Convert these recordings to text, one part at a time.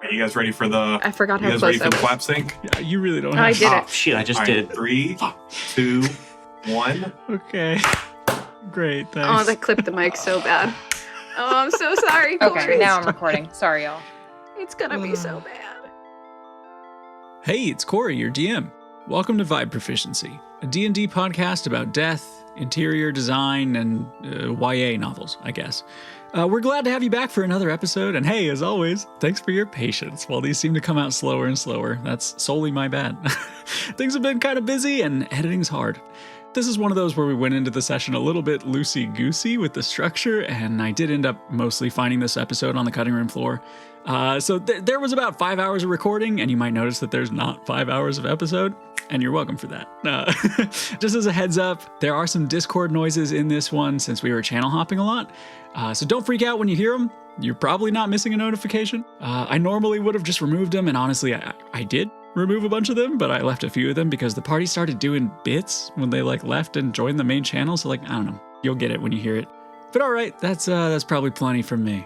Are you guys ready for the? I forgot how You guys close ready for the clap sync? Yeah, you really don't Oh, have I did Oh, it. shit, I just All did. right, 3, 2, 1. Okay. Great, Oh, thanks. that clipped the mic so bad. Oh, I'm so sorry, Okay, Cory. now I'm recording. Sorry, y'all. It's gonna be so bad. Hey, it's Cory, your DM. Welcome to Vibe Proficiency, a D&D podcast about death, interior design, and YA novels, I guess. We're glad to have you back for another episode, and hey, as always, thanks for your patience. While these seem to come out slower and slower, that's solely my bad. Things have been kind of busy, and editing's hard. This is one of those where we went into the session a little bit loosey-goosey with the structure, and I did end up mostly finding this episode on the cutting room floor. So there was about 5 hours of recording, and you might notice that there's not 5 hours of episode, and you're welcome for that. Just as a heads up, there are some Discord noises in this one since we were channel hopping a lot, so don't freak out when you hear them. You're probably not missing a notification. I normally would have just removed them, and honestly, I did remove a bunch of them, but I left a few of them because the party started doing bits when they left and joined the main channel, so I don't know, you'll get it when you hear it. But all right, that's probably plenty from me.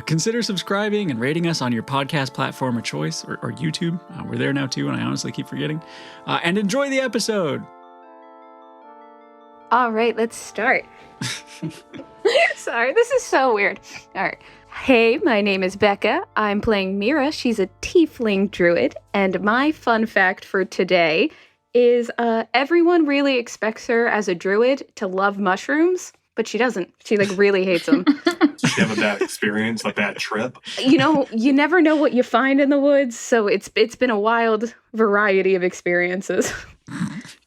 Consider subscribing and rating us on your podcast platform of choice, or YouTube. We're there now too, and I honestly keep forgetting. And enjoy the episode. All right, let's start. Sorry, this is so weird. All right. Hey, my name is Becca. I'm playing Mira. She's a tiefling druid. And my fun fact for today is everyone really expects her as a druid to love mushrooms, but she doesn't. She really hates them. Did you have a bad experience, a bad trip? You never know what you find in the woods, so it's been a wild variety of experiences.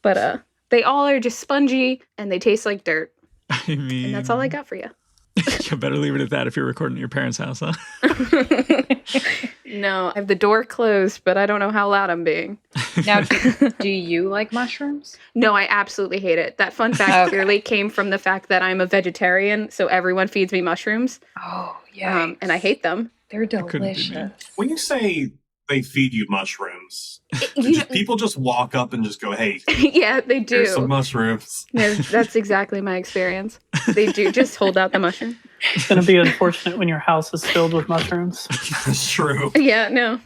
But they all are just spongy and they taste like dirt. I mean, And that's all I got for you. You better leave it at that if you're recording at your parents' house, huh? No, I have the door closed, but I don't know how loud I'm being. Now, do you like mushrooms? No, I absolutely hate it. That fun fact clearly came from the fact that I'm a vegetarian, so everyone feeds me mushrooms. Oh, yeah. And I hate them. They're couldn't be me. delicious. When you say they feed you mushrooms, people just walk up and just go, "Hey, Yeah, they do. here's some mushrooms." No, that's exactly my experience. They do just hold out the mushroom. It's going to be unfortunate when your house is filled with mushrooms. It's true. Yeah, no,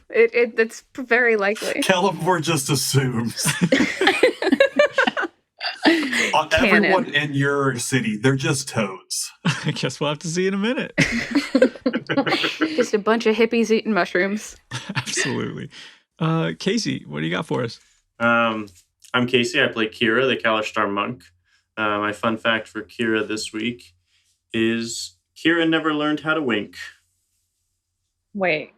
that's very likely. Kellamore just assumes. Everyone in your city, they're just toads. I guess we'll have to see in a minute. Just a bunch of hippies eating mushrooms. Absolutely. Casey, what do you got for us? I'm Casey. I play Kira, the Kalashtar monk. My fun fact for Kira this week is Kira never learned how to wink. Wait.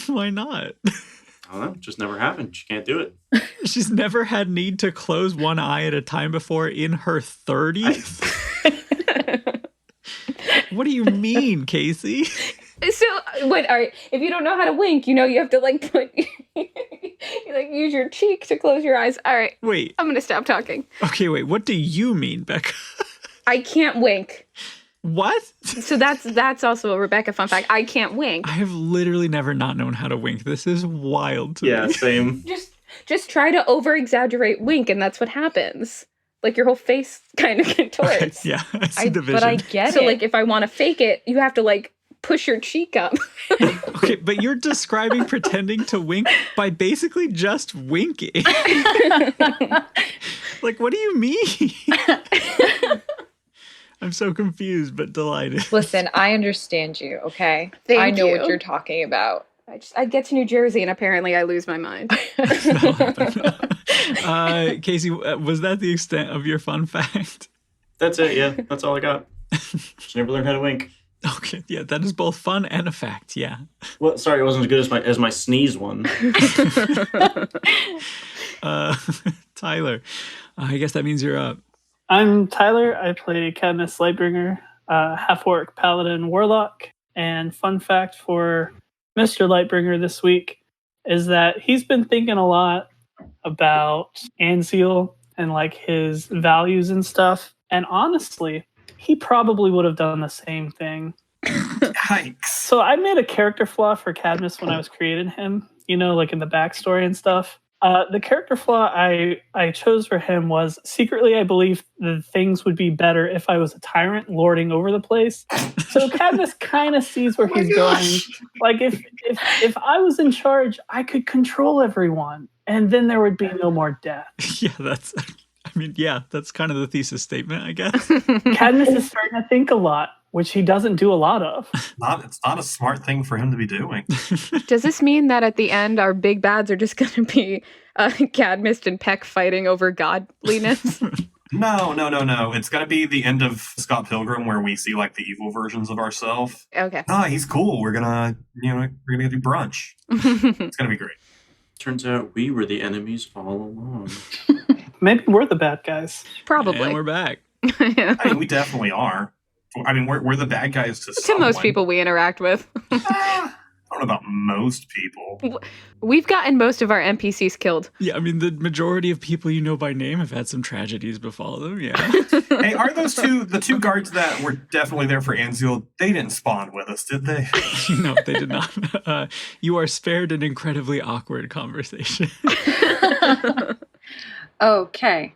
Why not? I don't know. It just never happened. She can't do it. She's never had need to close one eye at a time before in her 30s? What do you mean, Casey? So, wait, all right. If you don't know how to wink, you have to put, use your cheek to close your eyes. All right. Wait. I'm gonna stop talking. Okay, wait. What do you mean, Becca? I can't wink. What? So that's also a Rebecca fun fact. I can't wink. I have literally never not known how to wink. This is wild to Yeah, me. same. Just try to over exaggerate wink, and that's what happens. Your whole face kind of contorts. Yeah, I see the vision. But I get So it. if I want to fake it, you have to push your cheek up. Okay, but you're describing pretending to wink by basically just winking. What do you mean? I'm so confused but delighted. Listen, I understand you, okay? Thank I know you. what you're talking about. I get to New Jersey and apparently I lose my mind. That'll happen. Casey, was that the extent of your fun fact? That's it. Yeah, that's all I got. She never learned how to wink. Okay, yeah, that is both fun and a fact, yeah. Well, sorry, it wasn't as good as my sneeze one. Tyler, I guess that means you're up. I'm Tyler. I play Cadmus Lightbringer, half-orc paladin warlock. And fun fact for Mr. Lightbringer this week is that he's been thinking a lot about Anseal and his values and stuff. And honestly, he probably would have done the same thing. Yikes. So I made a character flaw for Cadmus when I was creating him, in the backstory and stuff. The character flaw I chose for him was secretly I believe the things would be better if I was a tyrant lording over the place. So Cadmus kind of sees where he's going. Like if I was in charge, I could control everyone, and then there would be no more death. Yeah, that's kind of the thesis statement, I guess. Cadmus is starting to think a lot, which he doesn't do a lot of. It's not a smart thing for him to be doing. Does this mean that at the end our big bads are just going to be Cadmus and Peck fighting over godliness? No. It's going to be the end of Scott Pilgrim where we see like the evil versions of ourselves. Okay. He's cool. We're gonna do brunch. It's gonna be great. Turns out we were the enemies all along. Maybe we're the bad guys. Probably. And we're back. Yeah. I mean, we definitely are. I mean, we're the bad guys to most people we interact with. I don't know about most people. We've gotten most of our NPCs killed. Yeah, I mean, the majority of people you know by name have had some tragedies befall them, yeah. Hey, are those the two guards that were definitely there for Anziel, they didn't spawn with us, did they? No, they did not. You are spared an incredibly awkward conversation. Okay.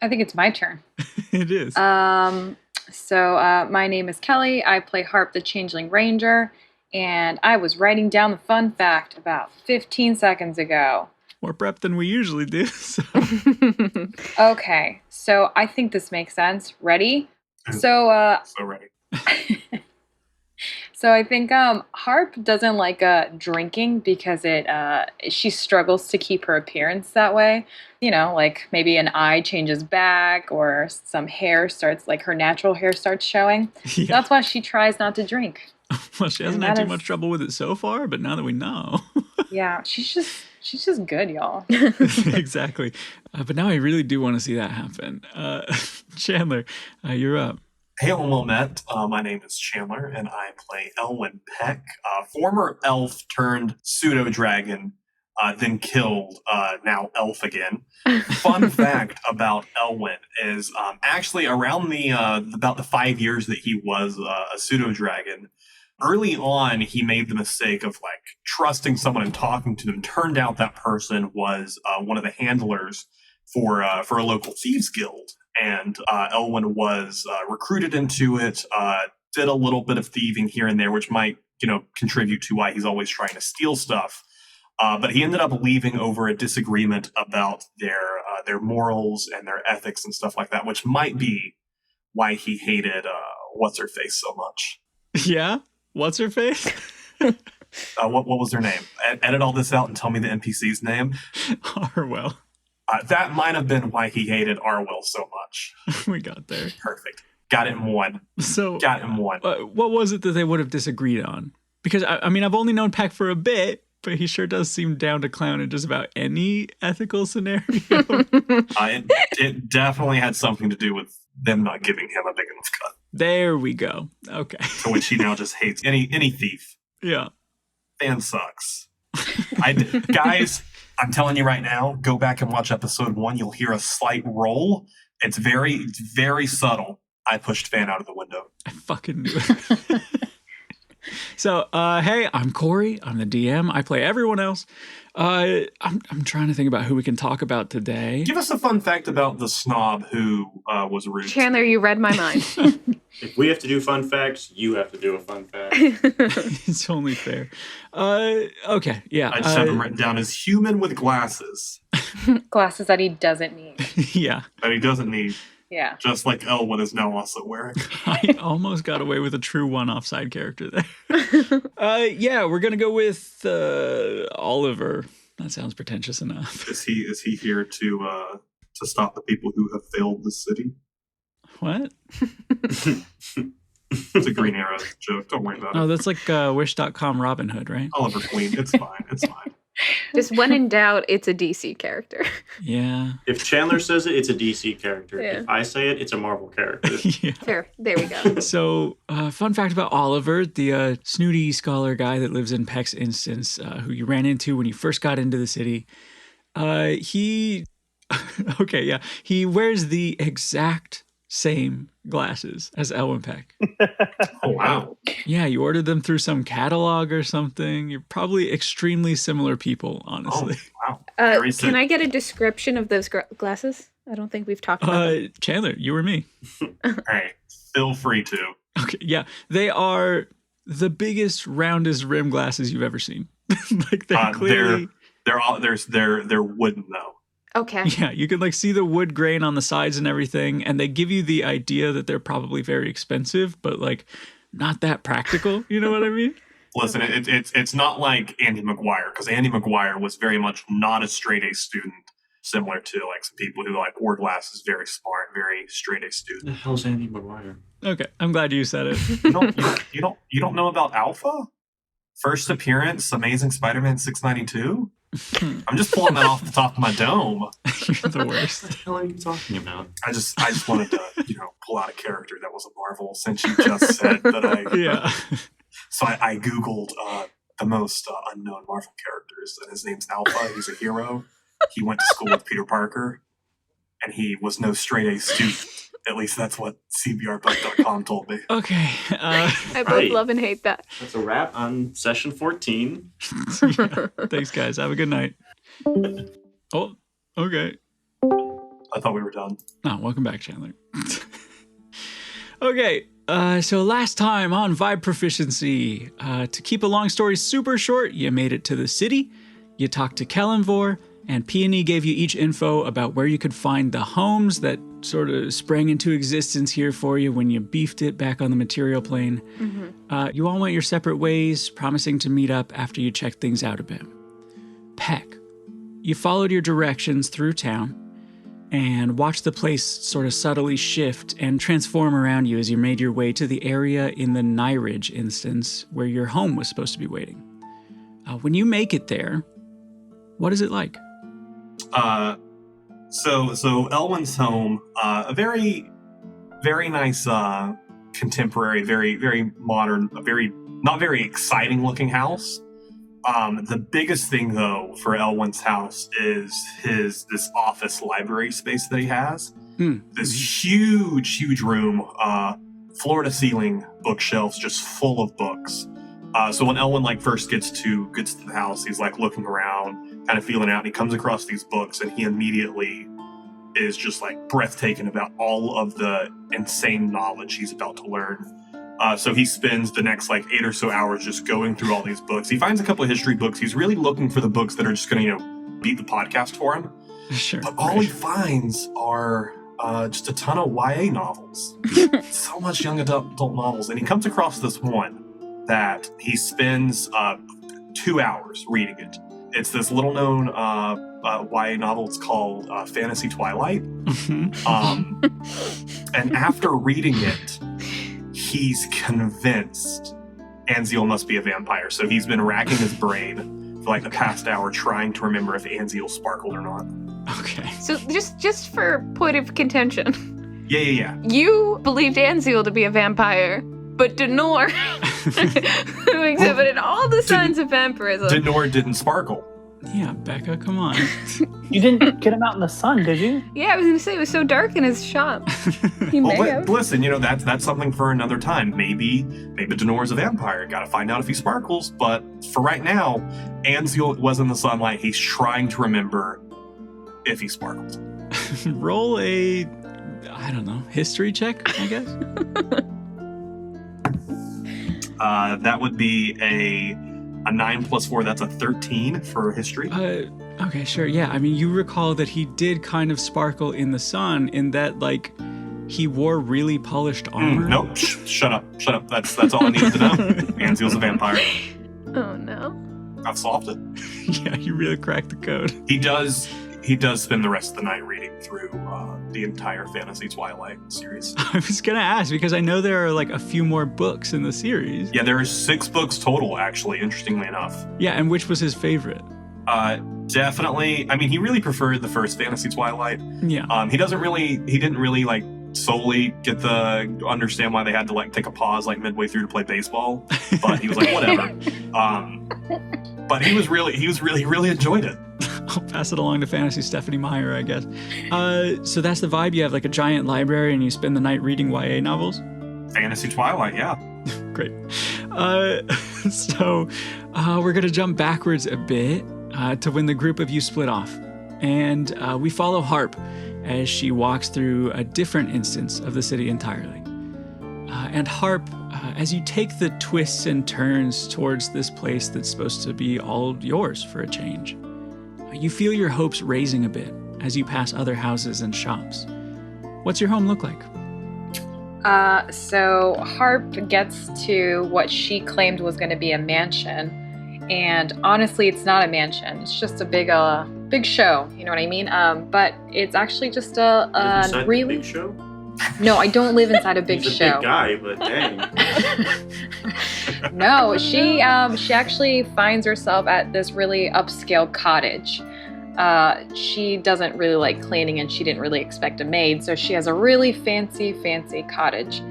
I think it's my turn. It is. So my name is Kelly. I play Harp the Changeling Ranger. And I was writing down the fun fact about 15 seconds ago. More prep than we usually do. So. Okay, so I think this makes sense. Ready? So ready. So I think Harp doesn't like drinking because she struggles to keep her appearance that way. You know, like maybe an eye changes back or some hair starts, like her natural hair starts showing. Yeah. That's why she tries not to drink. Well, she hasn't had too much trouble with it so far, but now that we know. Yeah, she's just good, y'all. Exactly. But now I really do want to see that happen. Chandler, you're up. Hey, well met. My name is Chandler, and I play Elwyn Peck, former elf turned pseudo-dragon, then killed, now elf again. Fun fact about Elwyn is actually around about the 5 years that he was a pseudo-dragon, early on, he made the mistake of like trusting someone and talking to them. Turned out that person was one of the handlers for a local thieves guild, and Elwyn was recruited into it. Did a little bit of thieving here and there, which might contribute to why he's always trying to steal stuff. But he ended up leaving over a disagreement about their morals and their ethics and stuff like that, which might be why he hated what's her face so much. Yeah. What's her face? What was her name? Edit all this out and tell me the NPC's name. Arwell. That might have been why he hated Arwell so much. We got there. Perfect. Got it in one. Got it in one. What was it that they would have disagreed on? Because, I mean, I've only known Peck for a bit, but he sure does seem down to clown in just about any ethical scenario. It definitely had something to do with them not giving him a big enough cut. There we go. Okay. To which he now just hates any thief. Yeah. Fan sucks. Guys, I'm telling you right now, go back and watch episode 1. You'll hear a slight roll. It's very, very subtle. I pushed Fan out of the window. I fucking knew it. So, hey, I'm Cory. I'm the DM. I play everyone else. I'm trying to think about who we can talk about today. Give us a fun fact about the snob who was rude. Chandler, you read my mind. If we have to do fun facts, you have to do a fun fact. It's only fair. Okay, yeah. I just have him written down as human with glasses. Glasses that he doesn't need. Yeah. That he doesn't need. Yeah. Just like Elwyn is now also wearing. I almost got away with a true one-off side character there. Yeah, we're going to go with Oliver. That sounds pretentious enough. Is he here to stop the people who have failed the city? What? It's a Green Arrow joke. Don't worry about it. Oh, that's like Wish.com Robin Hood, right? Oliver Queen. It's fine. It's fine. Just when in doubt, it's a DC character. Yeah. If Chandler says it, it's a DC character. Yeah. If I say it, it's a Marvel character. Yeah. There we go. So, fun fact about Oliver, the snooty scholar guy that lives in Peck's instance, who you ran into when you first got into the city. He wears the exact same glasses as Elwyn Peck. Oh, wow. Yeah, you ordered them through some catalog or something. You're probably extremely similar people, honestly. Oh, wow. Very Can I get a description of those glasses? I don't think we've talked about them. Chandler, you or me? All right, feel free to. Okay, yeah. They are the biggest, roundest rim glasses you've ever seen. Like they're clearly... They're wooden though. Okay. Yeah, you can like see the wood grain on the sides and everything, and they give you the idea that they're probably very expensive, but like not that practical. You know what I mean? Listen, it's not like Andy McGuire, because Andy McGuire was very much not a straight A student, similar to like some people who like wore glasses, very smart, very straight A Who student. the hell's Andy McGuire? Okay, I'm glad you said it. You don't know about Alpha? First appearance, Amazing Spider-Man 692. I'm just pulling that off the top of my dome. You're the What worst. the hell are you talking about? I just wanted to pull out a character that was a Marvel, since you just said that I. Yeah. So I googled the most unknown Marvel characters, and his name's Alpha. He's a hero. He went to school with Peter Parker, and he was no straight A student. At least that's what CBRBook.com told me. Okay. I both Right. love and hate that. That's a wrap on session 14. Yeah. Thanks, guys. Have a good night. Oh, okay. I thought we were done. Oh, welcome back, Chandler. Okay, so last time on Vibe Proficiency, to keep a long story super short, you made it to the city, you talked to Kellenvor, and Peony gave you each info about where you could find the homes that sort of sprang into existence here for you when you beefed it back on the material plane. You all went your separate ways, promising to meet up after you checked things out a bit. Peck, you followed your directions through town and watched the place sort of subtly shift and transform around you as you made your way to the area in the Nyridge instance where your home was supposed to be waiting. When you make it there, what is it like? So Elwyn's home, a very, very nice, contemporary, very, very modern, a very not very exciting looking house. The biggest thing though for Elwyn's house is this office library space that he has. This huge room, floor to ceiling bookshelves just full of books. So when Elwyn first gets to the house, he's looking around, kind of feeling out, and he comes across these books, and he immediately is just breathtaking about all of the insane knowledge he's about to learn. So he spends the next 8 or so hours just going through all these books. He finds a couple of history books. He's really looking for the books that are just going to beat the podcast for him. Sure. But all he finds are just a ton of YA novels. So much young adult novels. And he comes across this one that he spends 2 hours reading it. It's this little known YA novel. It's called Fantasy Twilight. And after reading it, he's convinced Anziel must be a vampire. So he's been racking his brain for the past hour trying to remember if Anziel sparkled or not. Okay. So just for point of contention. Yeah. You believed Anziel to be a vampire, but Denor, who exhibited all the signs of vampirism. Denor didn't sparkle. Yeah, Becca, come on. You didn't get him out in the sun, did you? Yeah, I was going to say it was so dark in his shop. He may have. Listen, that's something for another time. Maybe Denor's a vampire. Got to find out if he sparkles. But for right now, Anziel was in the sunlight. He's trying to remember if he sparkles. Roll a, I don't know, history check, I guess? That would be a 9 + 4. That's a 13 for history. Okay, sure. Yeah, I mean, you recall that he did kind of sparkle in the sun in that, he wore really polished armor. Nope. Shut up. That's all I needed to know. Anziel's a vampire. Oh, no. I've solved it. Yeah, you really cracked the code. He does spend the rest of the night reading through the entire Fantasy Twilight series. I was going to ask, because I know there are, a few more books in the series. Yeah, there are 6 books total, actually, interestingly enough. Yeah, and which was his favorite? Definitely. I mean, he really preferred the first Fantasy Twilight. Yeah. He didn't really solely get the understand why they had to take a pause midway through to play baseball, but he was whatever. But he really enjoyed it. I'll pass it along to Fantasy Stephanie Meyer, I guess. So that's the vibe. You have a giant library and you spend the night reading YA novels? Fantasy Twilight, yeah. Great. So we're going to jump backwards a bit. to when the group of you split off. And we follow Harp as she walks through a different instance of the city entirely. And Harp, as you take the twists and turns towards this place that's supposed to be all yours for a change, you feel your hopes raising a bit as you pass other houses and shops. What's your home look like? So Harp gets to what she claimed was going to be a mansion. And honestly, it's not a mansion. It's just a big show. You know what I mean? But it's actually just a really big show. No, I don't live inside a big He's a show. big guy, but dang. No, she actually finds herself at this really upscale cottage. She doesn't really like cleaning, and she didn't really expect a maid, so she has a really fancy cottage.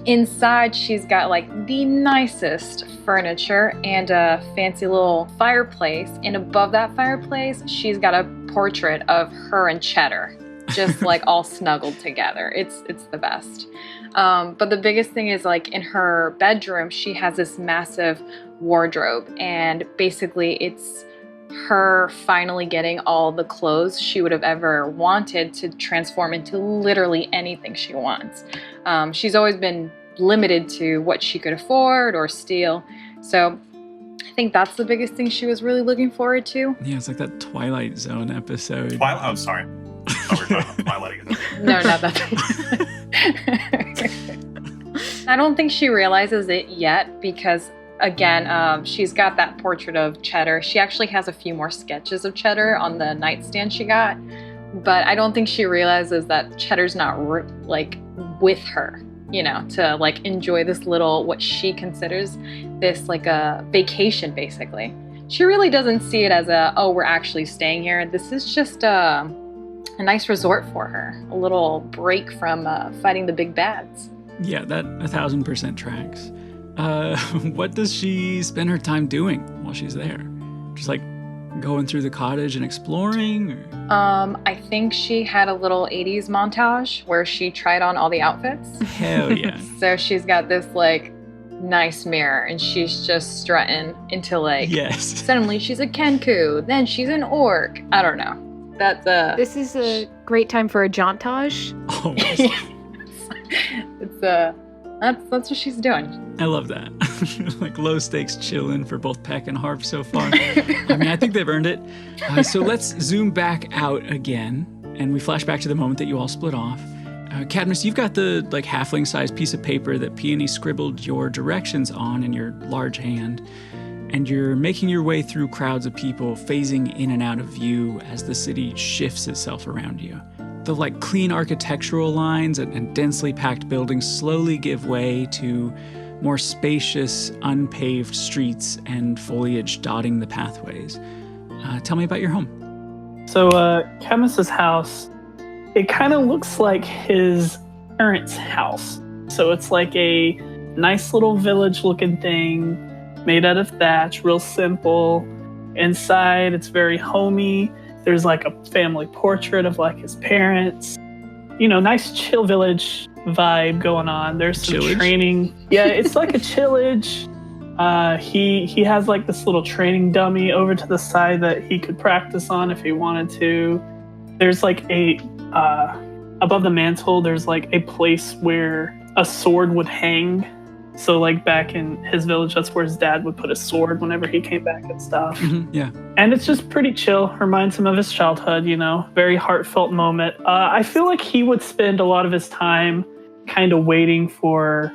Inside, she's got like the nicest furniture and a fancy little fireplace, and above that fireplace, she's got a portrait of her and Cheddar, just like all snuggled together. It's the best. But the biggest thing is, like, in her bedroom, she has this massive wardrobe, and basically it's her finally getting all the clothes she would have ever wanted to transform into literally anything she wants. She's always been limited to what she could afford or steal. So I think that's the biggest thing she was really looking forward to. Yeah, it's like that Twilight Zone episode. Oh, sorry. Oh, we're talking about Twilight again. No, not that. I don't think she realizes it yet because, again, she's got that portrait of Cheddar. She actually has a few more sketches of Cheddar on the nightstand she got, but I don't think she realizes that Cheddar's not like with her, you know, to like enjoy this little, what she considers this like a vacation, basically. She really doesn't see it as we're actually staying here. This is just a nice resort for her, a little break from fighting the big bads. Yeah, that 1000% tracks. What does she spend her time doing while she's there? Just like going through the cottage and exploring? Or? I think she had a little 80s montage where she tried on all the outfits. Hell yeah. So she's got this like nice mirror and she's just strutting into like, yes. Suddenly she's a Kenku, then she's an orc. I don't know. That's This is a great time for a jauntage. Oh, it's that's what she's doing. I love that. Like low stakes chilling for both Peck and Harp so far. I mean, I think they've earned it. So let's zoom back out again, and we flash back to the moment that you all split off. Cadmus, you've got the like halfling-sized piece of paper that Peony scribbled your directions on in your large hand, and you're making your way through crowds of people, phasing in and out of view as the city shifts itself around you. The like clean architectural lines and densely packed buildings slowly give way to more spacious, unpaved streets and foliage dotting the pathways. Tell me about your home. So Cadmus's house, it kind of looks like his parents' house. So it's like a nice little village-looking thing made out of thatch, real simple. Inside, it's very homey. There's like a family portrait of like his parents. You know, nice chill village vibe going on. There's some Chillage? training. Yeah, it's like a chillage. He has like this little training dummy over to the side that he could practice on if he wanted to. There's like above the mantle, there's like a place where a sword would hang. So like back in his village, that's where his dad would put a sword whenever he came back and stuff. Mm-hmm, yeah. And it's just pretty chill. Reminds him of his childhood, you know, very heartfelt moment. I feel like he would spend a lot of his time kind of waiting for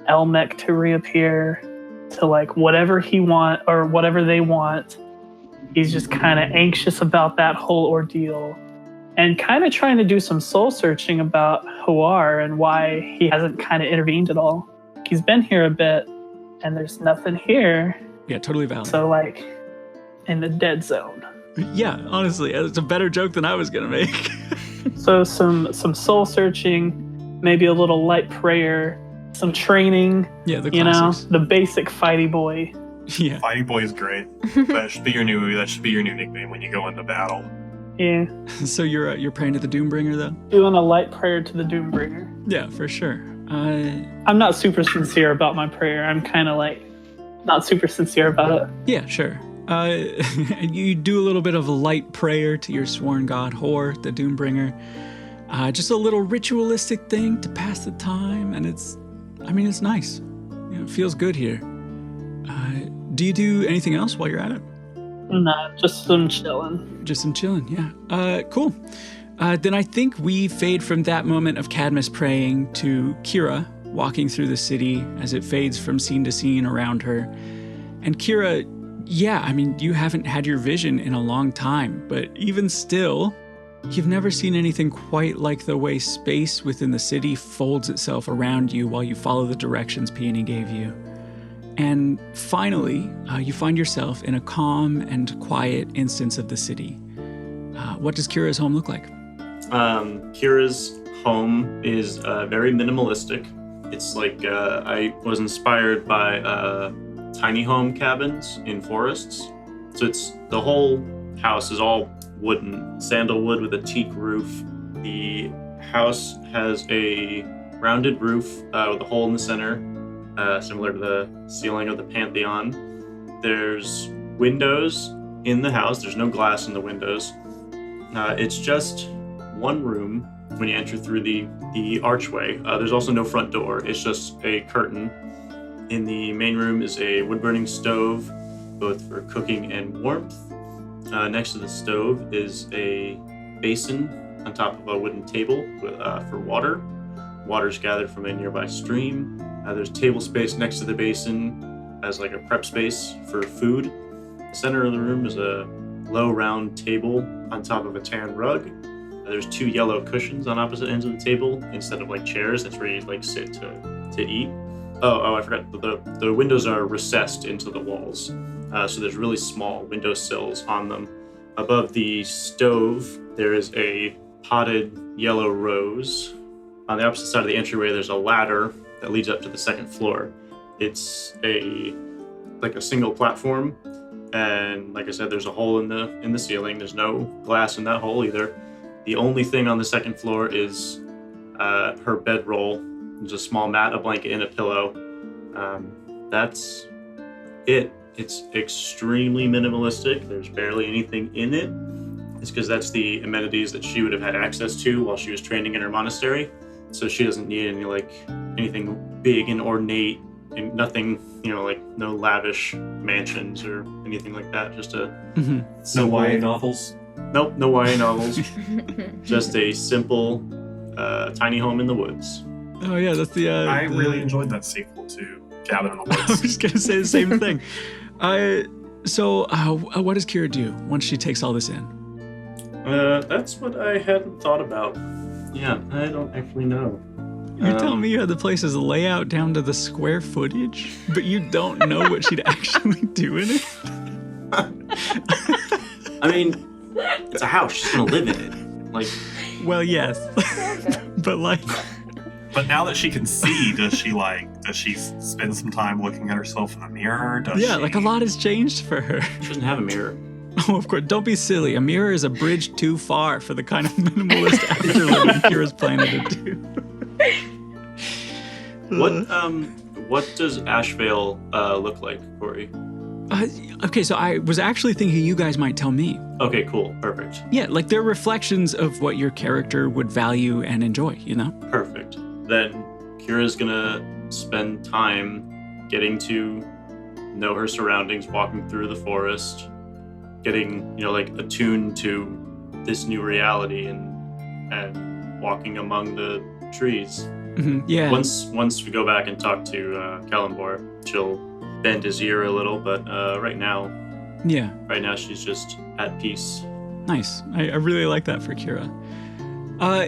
Elmec to reappear to like whatever he want or whatever they want. He's just kind of anxious about that whole ordeal and kind of trying to do some soul searching about Huar and why he hasn't kind of intervened at all. He's been here a bit and there's nothing here. Yeah, totally valid. So like in the dead zone. Yeah, honestly, it's a better joke than I was going to make. So some soul searching, maybe a little light prayer, some training. Yeah, the you know, classics. the basic fighty boy. Yeah. Fighting Boy is great. That should be your new nickname when you go into battle. Yeah, So you're praying to the Doombringer, though? doing a light prayer to the Doombringer. Yeah, for sure. I'm not super sincere about my prayer. I'm kind of like not super sincere about it. Yeah, sure. You do a little bit of a light prayer to your sworn god, Hor, the Doombringer. Just a little ritualistic thing to pass the time, and it's nice. It feels good here. Do you do anything else while you're at it? Nah, just some chilling. Just some chilling, yeah. Cool. Then I think we fade from that moment of Cadmus praying to Kira walking through the city as it fades from scene to scene around her. And Kira, you haven't had your vision in a long time, but even still, you've never seen anything quite like the way space within the city folds itself around you while you follow the directions Peony gave you. And finally, you find yourself in a calm and quiet instance of the city. What does Kira's home look like? Kira's home is very minimalistic. It's like I was inspired by tiny home cabins in forests. So the whole house is all wooden, sandalwood with a teak roof. The house has a rounded roof with a hole in the center, similar to the ceiling of the Pantheon. There's windows in the house. There's no glass in the windows. It's just one room when you enter through the archway. There's also no front door. It's just a curtain. In the main room is a wood-burning stove, both for cooking and warmth. Next to the stove is a basin on top of a wooden table for water. Water's gathered from a nearby stream. There's table space next to the basin as like a prep space for food. The center of the room is a low round table on top of a tan rug. There's 2 yellow cushions on opposite ends of the table instead of like chairs. That's where you like sit to eat. Oh, I forgot. The windows are recessed into the walls. So there's really small window sills on them. Above the stove, there is a potted yellow rose. On the opposite side of the entryway, there's a ladder that leads up to the second floor. It's a single platform, and like I said, there's a hole in the ceiling. There's no glass in that hole either. The only thing on the second floor is her bedroll. There's a small mat, a blanket, and a pillow. That's it. It's extremely minimalistic. There's barely anything in it. It's because that's the amenities that she would have had access to while she was training in her monastery. So she doesn't need anything big and ornate, and nothing, like no lavish mansions or anything like that. Just a No YA novels? Nope, no YA novels. Just a simple, tiny home in the woods. Oh yeah, that's the. I really enjoyed that sequel to Cabin in the Woods. I was just gonna say the same thing. So what does Kira do once she takes all this in? That's what I hadn't thought about. Yeah, I don't actually know. You're telling me you had the place's layout down to the square footage, but you don't know what she'd actually do in it? I mean, it's a house. She's gonna live in it. Well, yes, But now that she can see, does she spend some time looking at herself in the mirror? A lot has changed for her. She doesn't have a mirror. Oh, of course. Don't be silly. A mirror is a bridge too far for the kind of minimalist afterliving Kira's planning to do. What does Ashvale look like, Cory? Okay, so I was actually thinking you guys might tell me. Okay, cool. Perfect. Yeah, they're reflections of what your character would value and enjoy, Perfect. Then Kira's gonna spend time getting to know her surroundings, walking through the forest, getting, attuned to this new reality and walking among the trees. Mm-hmm, yeah. Once we go back and talk to Kalambor, she'll bend his ear a little, but right now she's just at peace. Nice. I really like that for Kira.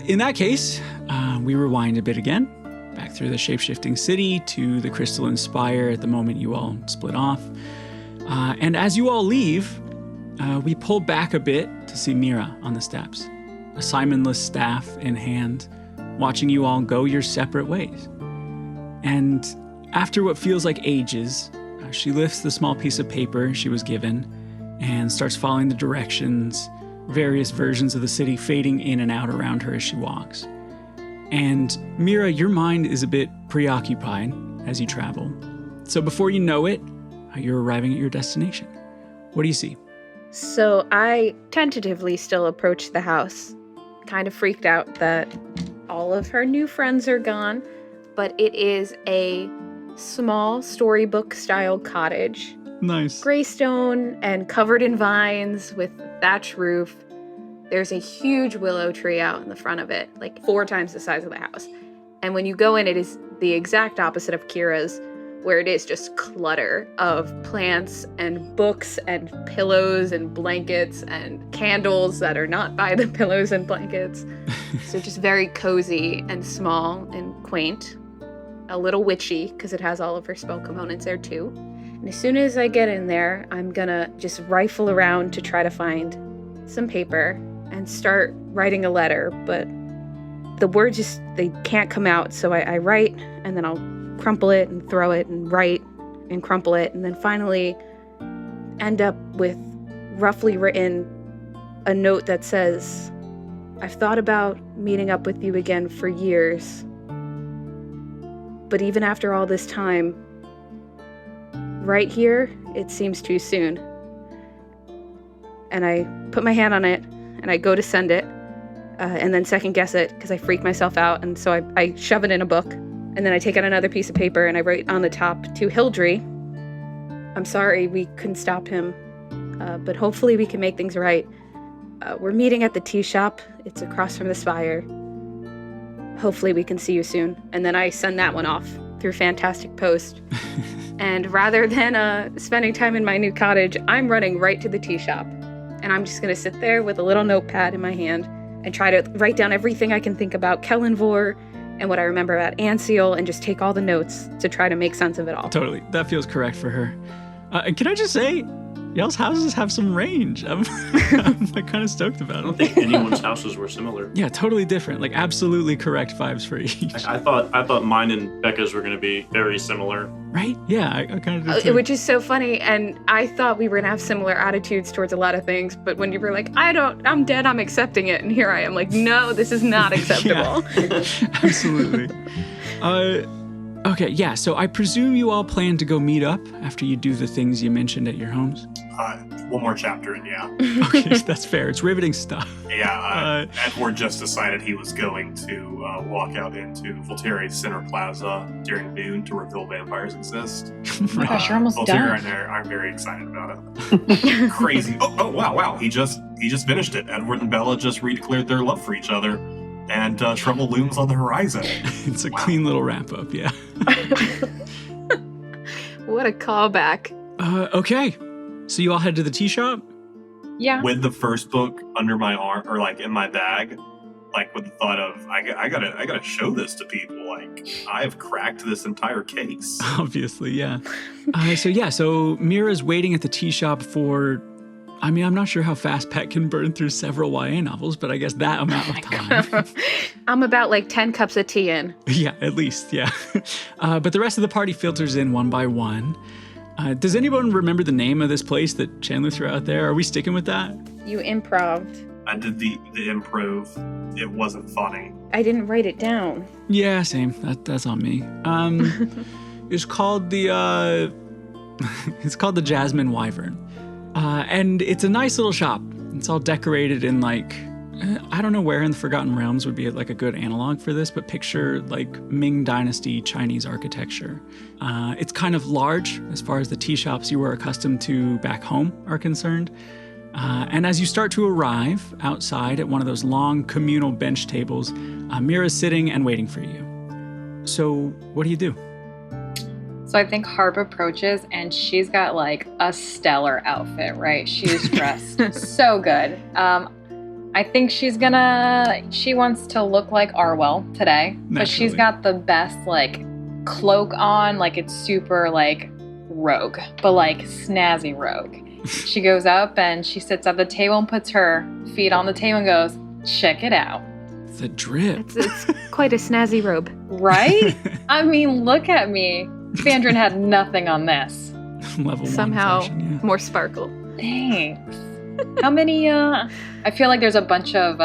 In that case, we rewind a bit again, back through the shape-shifting city to the crystalline spire at the moment you all split off. And as you all leave, we pull back a bit to see Mira on the steps, a Simonless staff in hand, watching you all go your separate ways. And after what feels like ages, she lifts the small piece of paper she was given and starts following the directions, various versions of the city fading in and out around her as she walks. And Mira, your mind is a bit preoccupied as you travel. So before you know it, you're arriving at your destination. What do you see? So I tentatively still approach the house, kind of freaked out that all of her new friends are gone, but it is a small storybook-style cottage. Nice. Gray stone and covered in vines with a thatch roof. There's a huge willow tree out in the front of it, like 4 times the size of the house. And when you go in, it is the exact opposite of Kira's, where it is just clutter of plants and books and pillows and blankets and candles that are not by the pillows and blankets. So just very cozy and small and quaint. A little witchy, because it has all of her spell components there too. And as soon as I get in there, I'm gonna just rifle around to try to find some paper and start writing a letter, but the words just, they can't come out. So I write, and then I'll crumple it and throw it and write and crumple it, and then finally end up with roughly written a note that says, I've thought about meeting up with you again for years, but even after all this time, right here, it seems too soon. And I put my hand on it, and I go to send it, and then second guess it, because I freak myself out, and so I shove it in a book, and then I take out another piece of paper, and I write on the top, to Hildry, I'm sorry we couldn't stop him, but hopefully we can make things right. We're meeting at the tea shop. It's across from the spire. Hopefully we can see you soon. And then I send that one off through Fantastic Post. And rather than spending time in my new cottage, I'm running right to the tea shop. And I'm just going to sit there with a little notepad in my hand and try to write down everything I can think about Kellenvor and what I remember about Anseal, and just take all the notes to try to make sense of it all. Totally. That feels correct for her. And can I just say, y'all's houses have some range. I'm like kind of stoked about I it. don't think anyone's houses were similar. Yeah, totally different. Like absolutely correct vibes for each. I thought mine and Becca's were going to be very similar. Right? Yeah, I kind of did too. Which is so funny, and I thought we were gonna have similar attitudes towards a lot of things, but when you were like, I'm dead, I'm accepting it, and here I am like, no, this is not acceptable. Absolutely. Okay, yeah, so I presume you all plan to go meet up after you do the things you mentioned at your homes? One more chapter in, yeah. Okay, that's fair. It's riveting stuff. Yeah, Edward just decided he was going to walk out into Voltaire's Center Plaza during noon to reveal vampires exist. Oh my gosh, you're almost Voltaire done. and there, I'm very excited about it. Crazy. Oh, wow. He just finished it. Edward and Bella just redeclared their love for each other, and trouble looms on the horizon. It's a clean little wrap up, yeah. What a callback. Okay. So you all head to the tea shop? Yeah. With the first book under my arm, or like in my bag, like with the thought of I gotta show this to people. Like I have cracked this entire case. Obviously, yeah. So Mira's waiting at the tea shop for, I mean, I'm not sure how fast Pet can burn through several YA novels, but I guess that amount of time. I'm about like 10 cups of tea in. Yeah, at least, yeah. But the rest of the party filters in one by one. Does anyone remember the name of this place that Chandler threw out there? Are we sticking with that? You improv'd. I did the improv. It wasn't funny. I didn't write it down. Yeah, same. That's on me. It's called the Jasmine Wyvern. And it's a nice little shop. It's all decorated in like, I don't know where in the Forgotten Realms would be like a good analog for this, but picture like Ming Dynasty Chinese architecture. It's kind of large as far as the tea shops you were accustomed to back home are concerned. And as you start to arrive outside at one of those long communal bench tables, Mira's sitting and waiting for you. So what do you do? So I think Harp approaches, and she's got like a stellar outfit, right? She's dressed so good. I think she wants to look like Arwell today, but she's got the best like cloak on, like it's super like rogue, but like snazzy rogue. She goes up and she sits at the table and puts her feet on the table and goes, check it out. The drip. It's quite a snazzy robe. Right? I mean, look at me. Fandrin had nothing on this. Level Somehow 1 fashion, yeah. more sparkle. Thanks. How many, I feel like there's a bunch of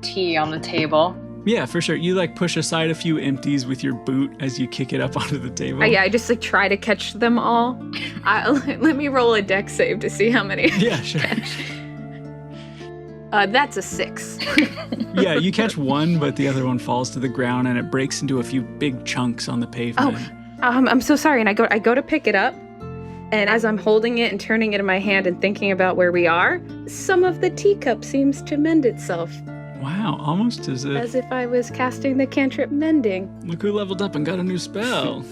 tea on the table. Yeah, for sure. You like push aside a few empties with your boot as you kick it up onto the table. Yeah, I just like try to catch them all. Let me roll a dex save to see how many. Yeah, sure. That's a 6. Yeah, you catch one, but the other one falls to the ground and it breaks into a few big chunks on the pavement. I'm so sorry. And I go to pick it up, and as I'm holding it and turning it in my hand and thinking about where we are, some of the teacup seems to mend itself. Wow, almost as if I was casting the cantrip mending. Look who leveled up and got a new spell.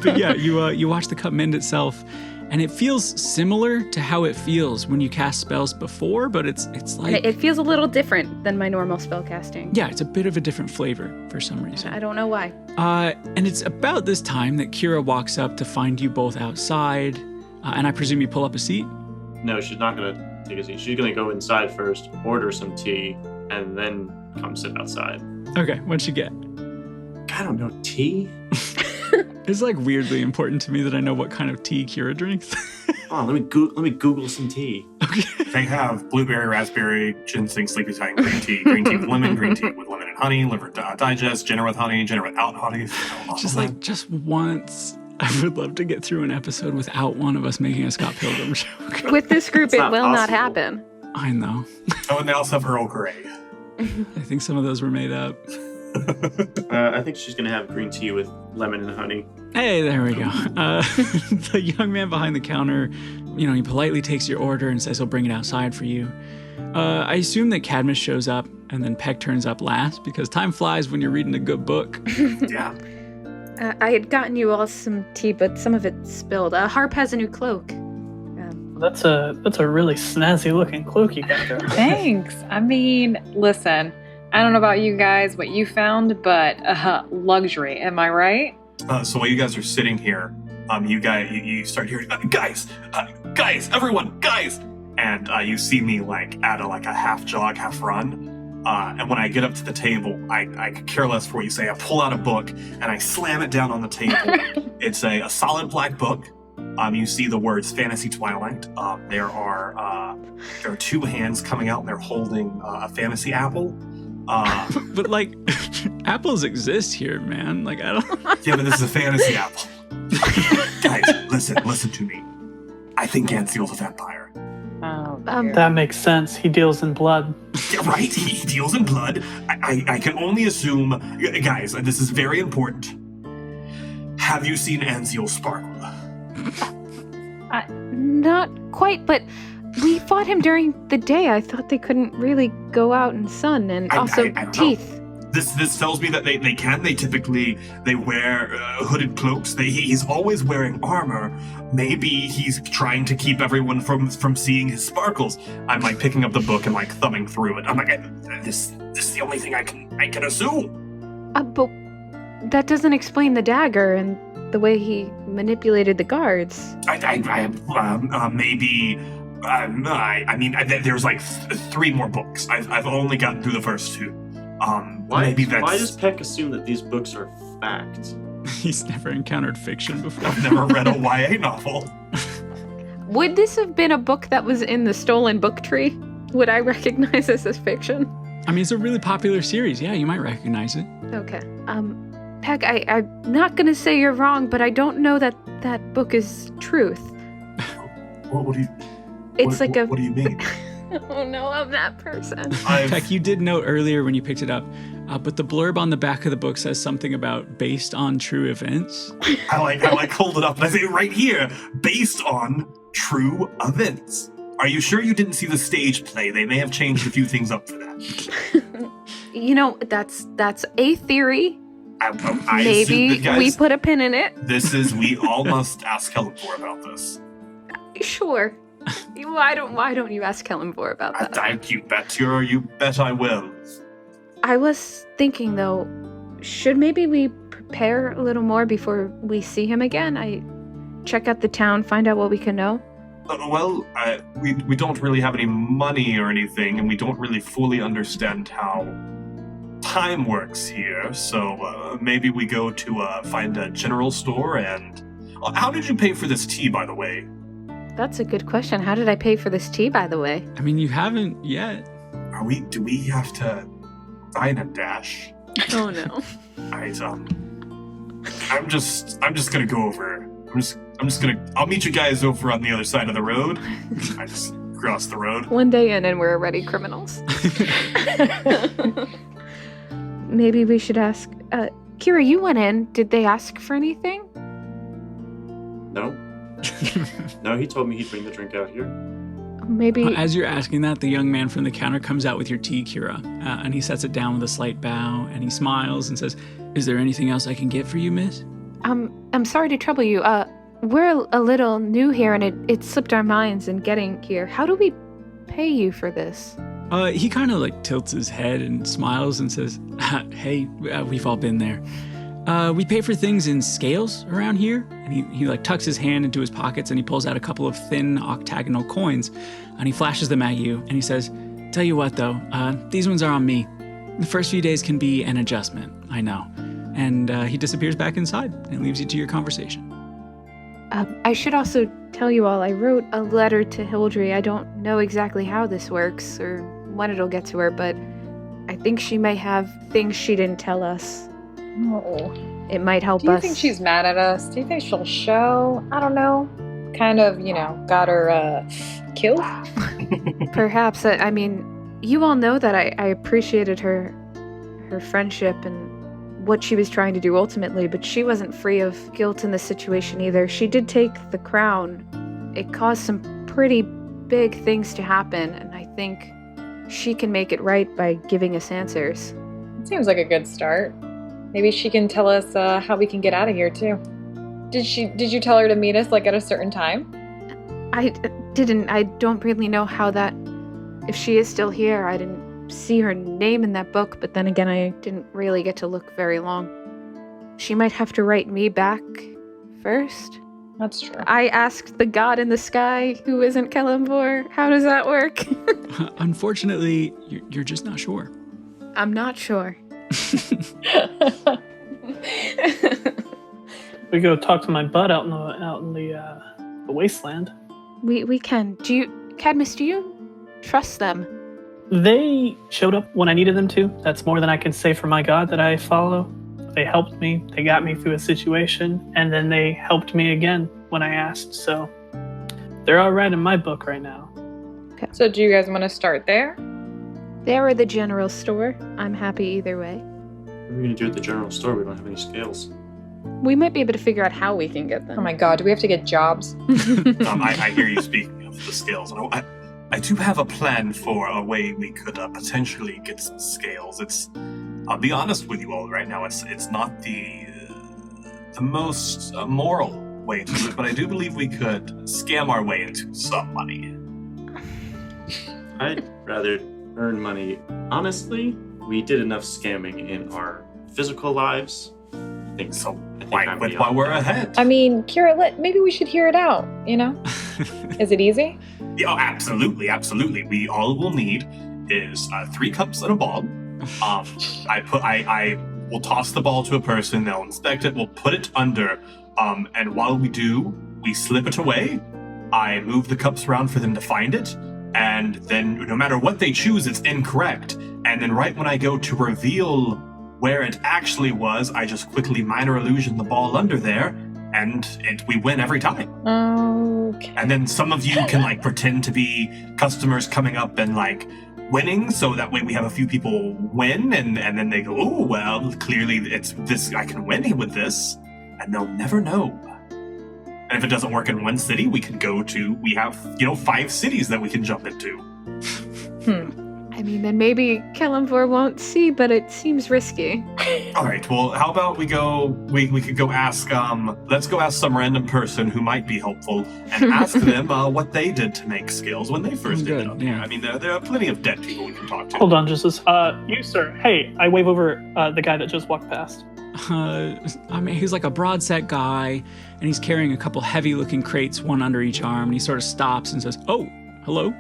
But yeah, you watch the cup mend itself, and it feels similar to how it feels when you cast spells before, but it's like... It feels a little different than my normal spell casting. Yeah, it's a bit of a different flavor for some reason. I don't know why. And it's about this time that Kira walks up to find you both outside, and I presume you pull up a seat? No, she's not going to take a seat. She's going to go inside first, order some tea, and then come sit outside. Okay, what'd you get? I don't know, tea? It's like weirdly important to me that I know what kind of tea Kira drinks. Oh, let me Google some tea. Okay. They have blueberry, raspberry, ginseng, sleepy time, green tea with lemon, green tea with lemon and honey, liver digest, ginger with honey, ginger without honey. Just once, I would love to get through an episode without one of us making a Scott Pilgrim joke. With this group, it will not possible. happen. I know. Oh, and they also have Earl Grey. I think some of those were made up. I think she's going to have green tea with lemon and honey. Hey, there we go. The young man behind the counter, he politely takes your order and says he'll bring it outside for you. I assume that Cadmus shows up and then Peck turns up last because time flies when you're reading a good book. Yeah. I had gotten you all some tea, but some of it spilled. Harp has a new cloak. That's a really snazzy looking cloak you got there. Thanks. I mean, listen, I don't know about you guys, what you found, but luxury. Am I right? So while you guys are sitting here, you start hearing, guys, everyone, guys, and you see me at a half jog, half run. And when I get up to the table, I could care less for what you say. I pull out a book and I slam it down on the table. It's a solid black book. You see the words Fantasy Twilight. There are 2 hands coming out and they're holding a fantasy apple. But apples exist here, man. I don't... Yeah, but this is a fantasy apple. Guys, listen to me. I think Ganseal's a vampire. Oh, that makes sense. He deals in blood. Yeah, right, he deals in blood. I can only assume... Guys, this is very important. Have you seen Anziel sparkle? Not quite, but we fought him during the day. I thought they couldn't really go out in sun, and also I don't teeth. Know. This tells me that they can. They wear hooded cloaks. He's always wearing armor. Maybe he's trying to keep everyone from seeing his sparkles. I'm picking up the book and thumbing through it. I'm this is the only thing I can assume. But that doesn't explain the dagger and the way he manipulated the guards. Maybe. There's 3 more books. I've only gotten through the first 2. Why does Peck assume that these books are fact? He's never encountered fiction before. I've never read a YA novel. Would this have been a book that was in the stolen book tree? Would I recognize this as fiction? I mean, it's a really popular series. Yeah, you might recognize it. Okay. Peck, I'm not going to say you're wrong, but I don't know that book is truth. What do you... It's what do you mean? Oh no, I'm that person. Peck, you did note earlier when you picked it up, but the blurb on the back of the book says something about based on true events. I hold it up and I say right here, based on true events. Are you sure you didn't see the stage play? They may have changed a few things up for that. That's a theory. I Maybe guys, we put a pin in it. We all must ask Kellenborn about this. Sure. Why don't you ask Kellenborn about that? You bet I will. I was thinking though, should maybe we prepare a little more before we see him again? I check out the town, find out what we can know. We don't really have any money or anything, and we don't really fully understand how time works here. So maybe we go to find a general store. And how did you pay for this tea, by the way? That's a good question. How did I pay for this tea, by the way? I mean, you haven't yet. Do we have to dine and dash. Oh no. Alright, I'm just gonna go over. I'll meet you guys over on the other side of the road. I just cross the road. One day in and we're already criminals. Maybe we should ask. Kira, you went in. Did they ask for anything? No. No, he told me he'd bring the drink out here. Maybe. As you're asking that, the young man from the counter comes out with your tea, Kira, and he sets it down with a slight bow, and he smiles and says, "Is there anything else I can get for you, miss?" I'm sorry to trouble you. We're a little new here, and it slipped our minds in getting here. How do we pay you for this? He kind of like tilts his head and smiles and says, "Hey, we've all been there. We pay for things in scales around here." And he like tucks his hand into his pockets and he pulls out a couple of thin octagonal coins and he flashes them at you and he says, "Tell you what though, these ones are on me. The first few days can be an adjustment, I know." And he disappears back inside and leaves you to your conversation. I should also tell you all, I wrote a letter to Hildry. I don't know exactly how this works or when it'll get to her, but I think she may have things she didn't tell us. Oh. It might help us. Do you think she's mad at us? Do you think she'll show? I don't know. Kind of, got her killed? Perhaps. I mean, you all know that I appreciated her friendship and what she was trying to do ultimately, but she wasn't free of guilt in this situation either. She did take the crown. It caused some pretty big things to happen, and I think she can make it right by giving us answers. It seems like a good start. Maybe she can tell us how we can get out of here too. Did you tell her to meet us like at a certain time? I didn't. I don't really know how that. If she is still here, I didn't see her name in that book, but then again, I didn't really get to look very long. She might have to write me back first. That's true. I asked the god in the sky, who isn't Kellenvor. How does that work? Unfortunately, you're just not sure. I'm not sure. We go talk to my bud out in the wasteland. We can. Cadmus, do you trust them? They showed up when I needed them to. That's more than I can say for my god that I follow. They helped me. They got me through a situation, and then they helped me again when I asked. So they're all right in my book right now. Okay. So do you guys want to start there? There or the general store. I'm happy either way. What are we going to do at the general store? We don't have any scales. We might be able to figure out how we can get them. Oh my god, do we have to get jobs? I hear you speaking of the scales. I do have a plan for a way we could potentially get some scales. I'll be honest with you all right now. It's not the most moral way to do it, but I do believe we could scam our way into some money. I'd rather earn money. Honestly, we did enough scamming in our physical lives. I think so. Why we're ahead? I mean, Kira, maybe we should hear it out, Is it easy? Yeah, absolutely. We all will need is 3 cups and a ball. I will toss the ball to a person. They'll inspect it. We'll put it under. And while we do, we slip it away. I move the cups around for them to find it. And then no matter what they choose, it's incorrect. And then right when I go to reveal where it actually was, I just quickly minor illusion the ball under there, and we win every time. Okay. And then some of you can pretend to be customers coming up and winning, so that way we have a few people win, and then they go, "Oh well, clearly it's this. I can win with this," and they'll never know. And if it doesn't work in one city, we can go to. We have 5 cities that we can jump into. I mean, then maybe Kellenvor won't see, but it seems risky. All right. Well, how about we go? We could go ask. Let's go ask some random person who might be helpful and ask them what they did to make skills when they first ended up here. I mean, there are plenty of dead people we can talk to. Hold on, just as you sir. Hey, I wave over the guy that just walked past. I mean, he's like a broad-set guy, and he's carrying a couple heavy-looking crates, one under each arm, and he sort of stops and says, "Oh, hello."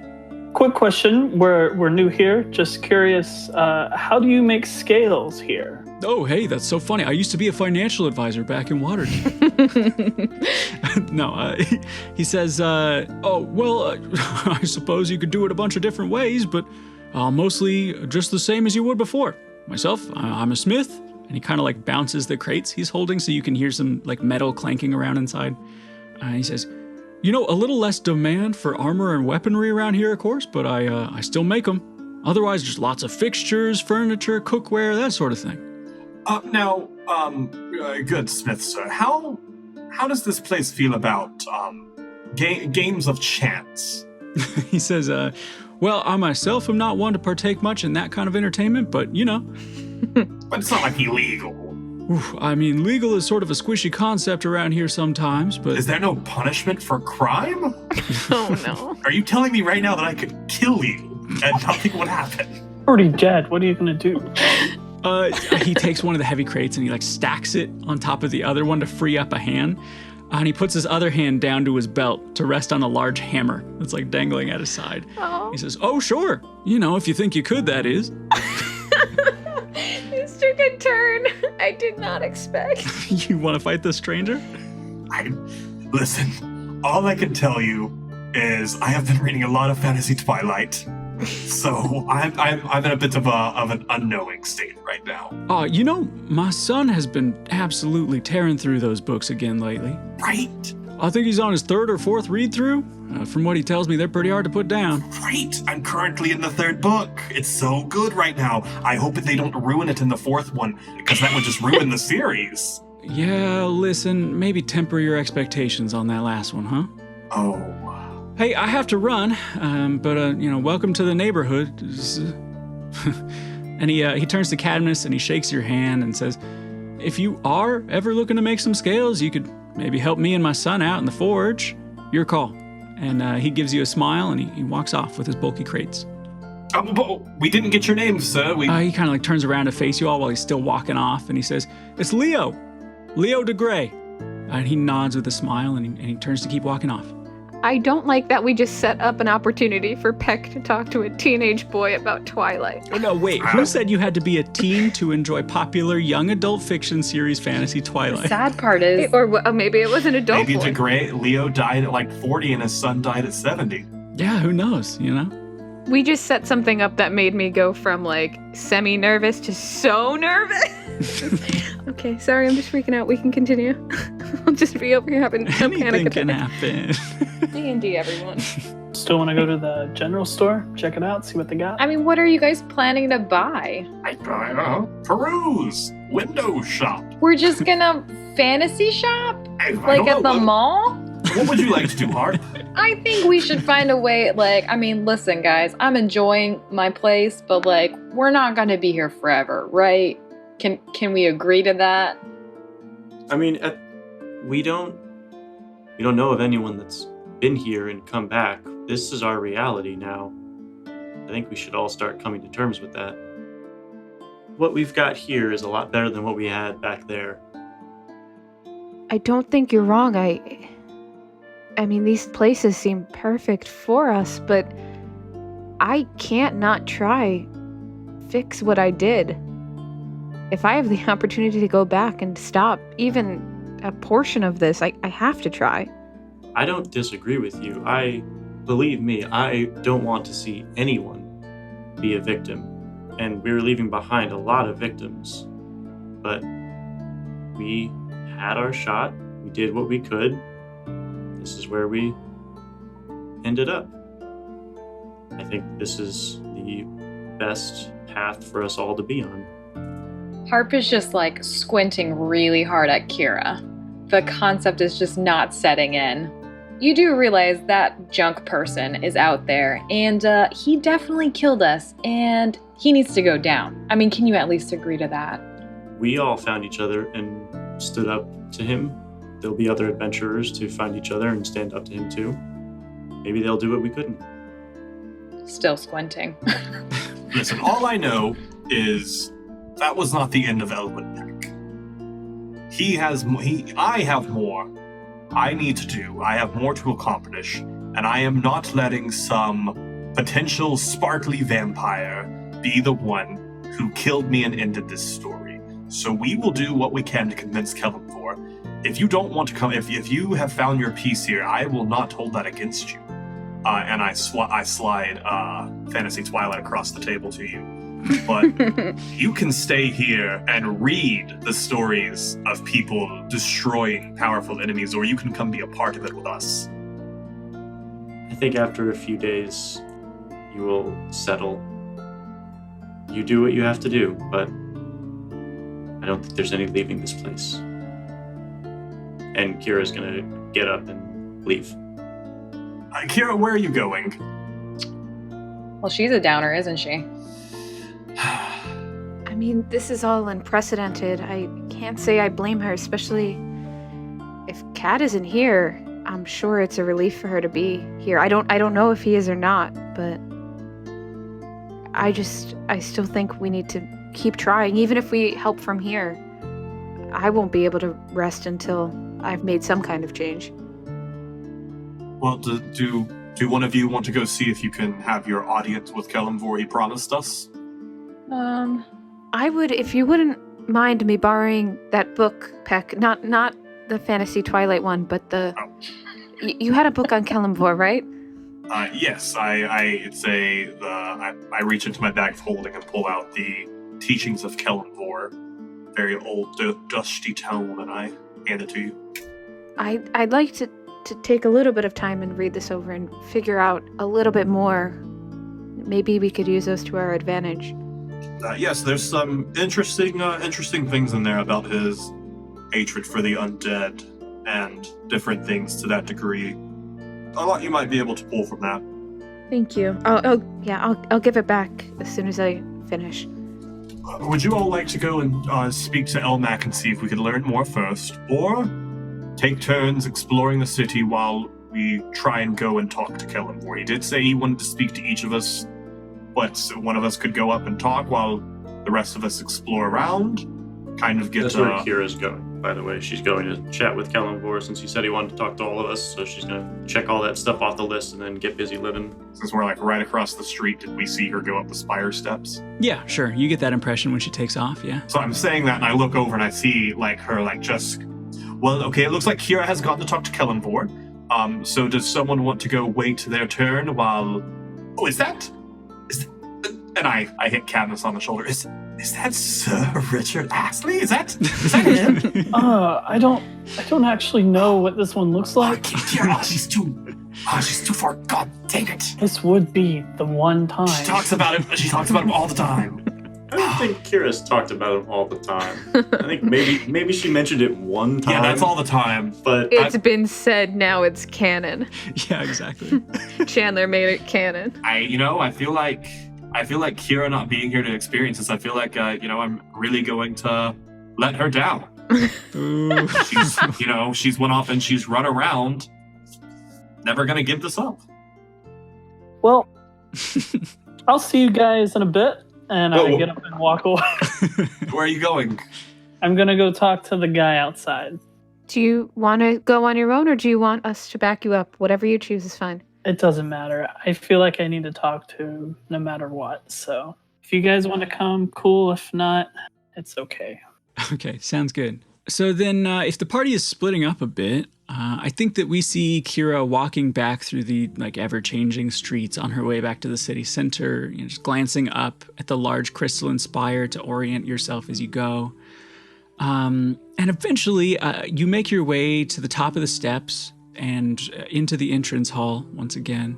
Quick question. We're new here. Just curious. How do you make scales here? Oh, hey, that's so funny. I used to be a financial advisor back in Waterdeep. No, he says, "Oh, well, I suppose you could do it a bunch of different ways, but mostly just the same as you would before." myself, I'm a smith. And he kind of like bounces the crates he's holding so you can hear some like metal clanking around inside. He says, a little less demand for armor and weaponry around here, of course, but I still make them. Otherwise, just lots of fixtures, furniture, cookware, that sort of thing. Now, good smith, sir. How does this place feel about games of chance? He says, well, I myself am not one to partake much in that kind of entertainment, but But it's not like illegal. Legal is sort of a squishy concept around here sometimes, but... Is there no punishment for crime? Oh, no. Are you telling me right now that I could kill you and nothing would happen? Already dead. What are you going to do? He takes one of the heavy crates and he like stacks it on top of the other one to free up a hand. And he puts his other hand down to his belt to rest on a large hammer that's like dangling at his side. Oh. He says, oh, sure. If you think you could, that is. This took a turn I did not expect. You want to fight this stranger? Listen, all I can tell you is I have been reading a lot of Fantasy Twilight. So I'm in a bit of an unknowing state right now. My son has been absolutely tearing through those books again lately. Right. I think he's on his third or fourth read through. From what he tells me, they're pretty hard to put down. Right. I'm currently in the third book. It's so good right now. I hope that they don't ruin it in the fourth one, because that would just ruin the series. Yeah, listen, maybe temper your expectations on that last one, huh? Oh. Hey, I have to run, but welcome to the neighborhood. And he turns to Cadmus and he shakes your hand and says, if you are ever looking to make some scales, you could maybe help me and my son out in the forge. Your call. And he gives you a smile and he walks off with his bulky crates. But we didn't get your name, sir. He kind of like turns around to face you all while he's still walking off, and he says, it's Leo de Grey. And he nods with a smile and he turns to keep walking off. I don't like that we just set up an opportunity for Peck to talk to a teenage boy about Twilight. Oh, no, wait. Who said you had to be a teen to enjoy popular young adult fiction series Fantasy Twilight? The sad part is... Or maybe it was an adult Maybe boy. DeGray, Leo died at like 40 and his son died at 70. Yeah, who knows, We just set something up that made me go from like semi-nervous to so nervous. Okay, sorry, I'm just freaking out. We can continue. I'll just be over here having a panic Anything attack. can happen. D&D, everyone. Still want to go to the general store, check it out, see what they got? I mean, what are you guys planning to buy? Peruse, window shop. We're just gonna fantasy shop? I Like don't at know, the mall? What would you like to do, Harp? I think we should find a way, listen, guys, I'm enjoying my place, but, we're not gonna be here forever, right? Can we agree to that? I mean, we don't know of anyone that's been here and come back. This is our reality now. I think we should all start coming to terms with that. What we've got here is a lot better than what we had back there. I don't think you're wrong. I mean, these places seem perfect for us, but I can't not try fix what I did. If I have the opportunity to go back and stop even a portion of this, I have to try. I don't disagree with you. Believe me, I don't want to see anyone be a victim. And we're leaving behind a lot of victims. But we had our shot. We did what we could. This is where we ended up. I think this is the best path for us all to be on. Harp is just squinting really hard at Kira. The concept is just not setting in. You do realize that junk person is out there, and he definitely killed us, and he needs to go down. I mean, can you at least agree to that? We all found each other and stood up to him. There'll be other adventurers to find each other and stand up to him too. Maybe they'll do what we couldn't. Still squinting. Listen, all I know is that was not the end of Elwyn Peck. I have more I need to do. I have more to accomplish, and I am not letting some potential sparkly vampire be the one who killed me and ended this story. So we will do what we can to convince Kevin for. If you don't want to come, if you have found your peace here, I will not hold that against you. And I slide Fantasy Twilight across the table to you. but you can stay here and read the stories of people destroying powerful enemies, or you can come be a part of it with us. I think after a few days, you will settle. You do what you have to do, but I don't think there's any leaving this place. And Kira's gonna get up and leave. Kira, where are you going? Well, she's a downer, isn't she? I mean, this is all unprecedented. I can't say I blame her, especially if Kat isn't here. I'm sure it's a relief for her to be here. I don't know if he is or not, but I still think we need to keep trying. Even if we help from here, I won't be able to rest until I've made some kind of change. Well, do one of you want to go see if you can have your audience with Kelemvor he promised us? I would, if you wouldn't mind me borrowing that book, Peck. Not the Fantasy Twilight one, but the... Oh. You had a book on Kelemvor, right? Yes, I reach into my bag of holding and pull out the Teachings of Kelemvor, very old, dusty tome, and I hand it to you. I'd like to take a little bit of time and read this over and figure out a little bit more. Maybe we could use those to our advantage. Yes, there's some interesting things in there about his hatred for the undead and different things to that degree. A lot you might be able to pull from that. Thank you. I'll give it back as soon as I finish. Would you all like to go and speak to Elmac and see if we could learn more first, or take turns exploring the city while we try and go and talk to Kelemvor? He did say he wanted to speak to each of us, but one of us could go up and talk while the rest of us explore around. Kind of get. That's where Kira's going, by the way. She's going to chat with Kelemvor since he said he wanted to talk to all of us, so she's going to check all that stuff off the list and then get busy living. Since we're like right across the street, did we see her go up the spire steps? Yeah, sure. You get that impression when she takes off, yeah. So I'm saying that, and I look over and I see like her like just. Well, okay, it looks like Kira has gotten to talk to Kelemvor. So does someone want to go wait their turn while... Oh, is that... And I hit Cadmus on the shoulder. Is that Sir Richard Astley? Is that him? I don't actually know what this one looks like. She's too far. God dang it. This would be the one time. She talks about him all the time. I don't think Kira's talked about him all the time. I think maybe she mentioned it one time. Yeah, that's all the time. But It's been said, now it's canon. Yeah, exactly. Chandler made it canon. I feel like Kira not being here to experience this, I feel like, I'm really going to let her down. Ooh. She's went off and she's run around. Never going to give this up. Well, I'll see you guys in a bit, and I get up and walk away. Where are you going? I'm going to go talk to the guy outside. Do you want to go on your own, or do you want us to back you up? Whatever you choose is fine. It doesn't matter. I feel like I need to talk to him no matter what. So if you guys want to come, cool. If not, it's okay. Okay, sounds good. So then if the party is splitting up a bit, I think that we see Kira walking back through the ever-changing streets on her way back to the city center, just glancing up at the large crystalline spire to orient yourself as you go. And eventually you make your way to the top of the steps and into the entrance hall once again.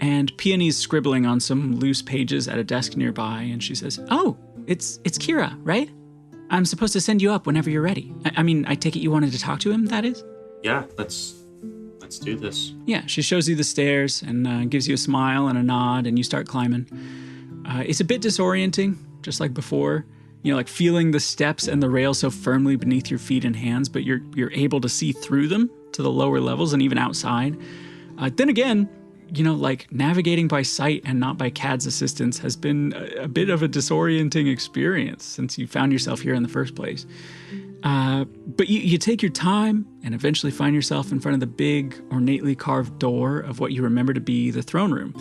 And Peony's scribbling on some loose pages at a desk nearby, and she says, "Oh, it's Kira, right? I'm supposed to send you up whenever you're ready. I mean, I take it you wanted to talk to him, that is?" Yeah, let's do this. Yeah, she shows you the stairs and gives you a smile and a nod, and you start climbing. It's a bit disorienting, just like before. Like feeling the steps and the rail so firmly beneath your feet and hands, but you're able to see through them to the lower levels and even outside. Then again, like navigating by sight and not by CAD's assistance has been a bit of a disorienting experience since you found yourself here in the first place. But you take your time and eventually find yourself in front of the big, ornately carved door of what you remember to be the throne room.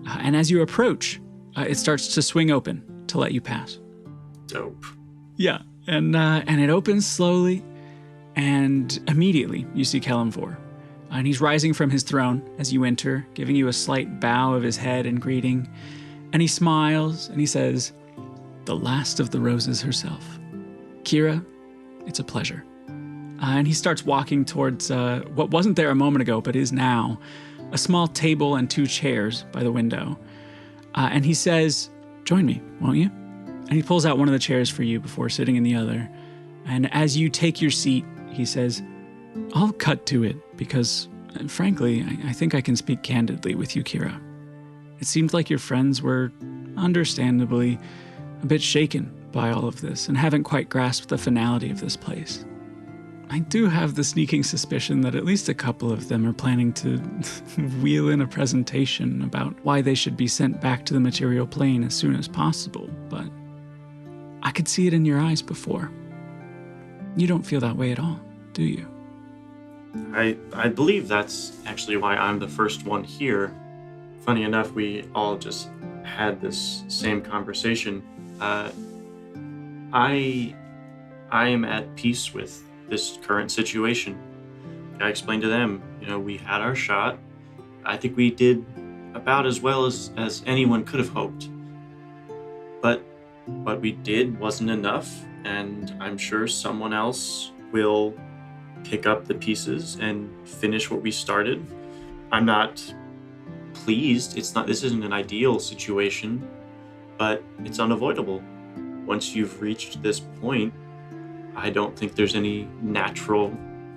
And as you approach, it starts to swing open to let you pass. Dope. Yeah, and it opens slowly, and immediately you see Kelemvor. And he's rising from his throne as you enter, giving you a slight bow of his head in greeting. And he smiles and he says, the last of the roses herself. Kira, it's a pleasure. And he starts walking towards what wasn't there a moment ago, but is now, a small table and 2 chairs by the window. And he says, join me, won't you? And he pulls out one of the chairs for you before sitting in the other. And as you take your seat, he says, I'll cut to it because, frankly, I think I can speak candidly with you, Kira. It seemed like your friends were, understandably, a bit shaken by all of this and haven't quite grasped the finality of this place. I do have the sneaking suspicion that at least a couple of them are planning to wheel in a presentation about why they should be sent back to the material plane as soon as possible, but I could see it in your eyes before. You don't feel that way at all, do you? I believe that's actually why I'm the first one here. Funny enough, we all just had this same conversation. I am at peace with this current situation. I explained to them, we had our shot. I think we did about as well as anyone could have hoped. But what we did wasn't enough, and I'm sure someone else will pick up the pieces and finish what we started. I'm not pleased. This isn't an ideal situation, but it's unavoidable. Once you've reached this point, I don't think there's any natural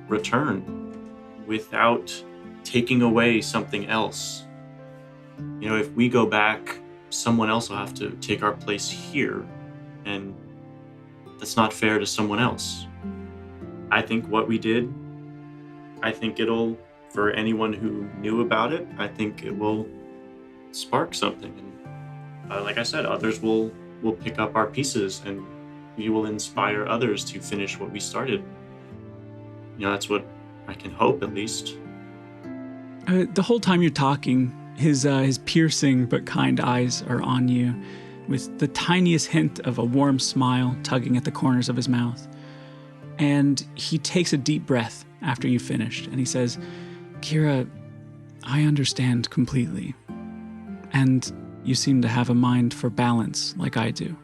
return without taking away something else. If we go back, someone else will have to take our place here, and that's not fair to someone else. I think what we did, it'll, for anyone who knew about it, I think it will spark something. And like I said, others will pick up our pieces, and we will inspire others to finish what we started. That's what I can hope, at least. The whole time you're talking, his piercing but kind eyes are on you, with the tiniest hint of a warm smile tugging at the corners of his mouth. And he takes a deep breath after you finished, and he says, Kira, I understand completely. And you seem to have a mind for balance like I do.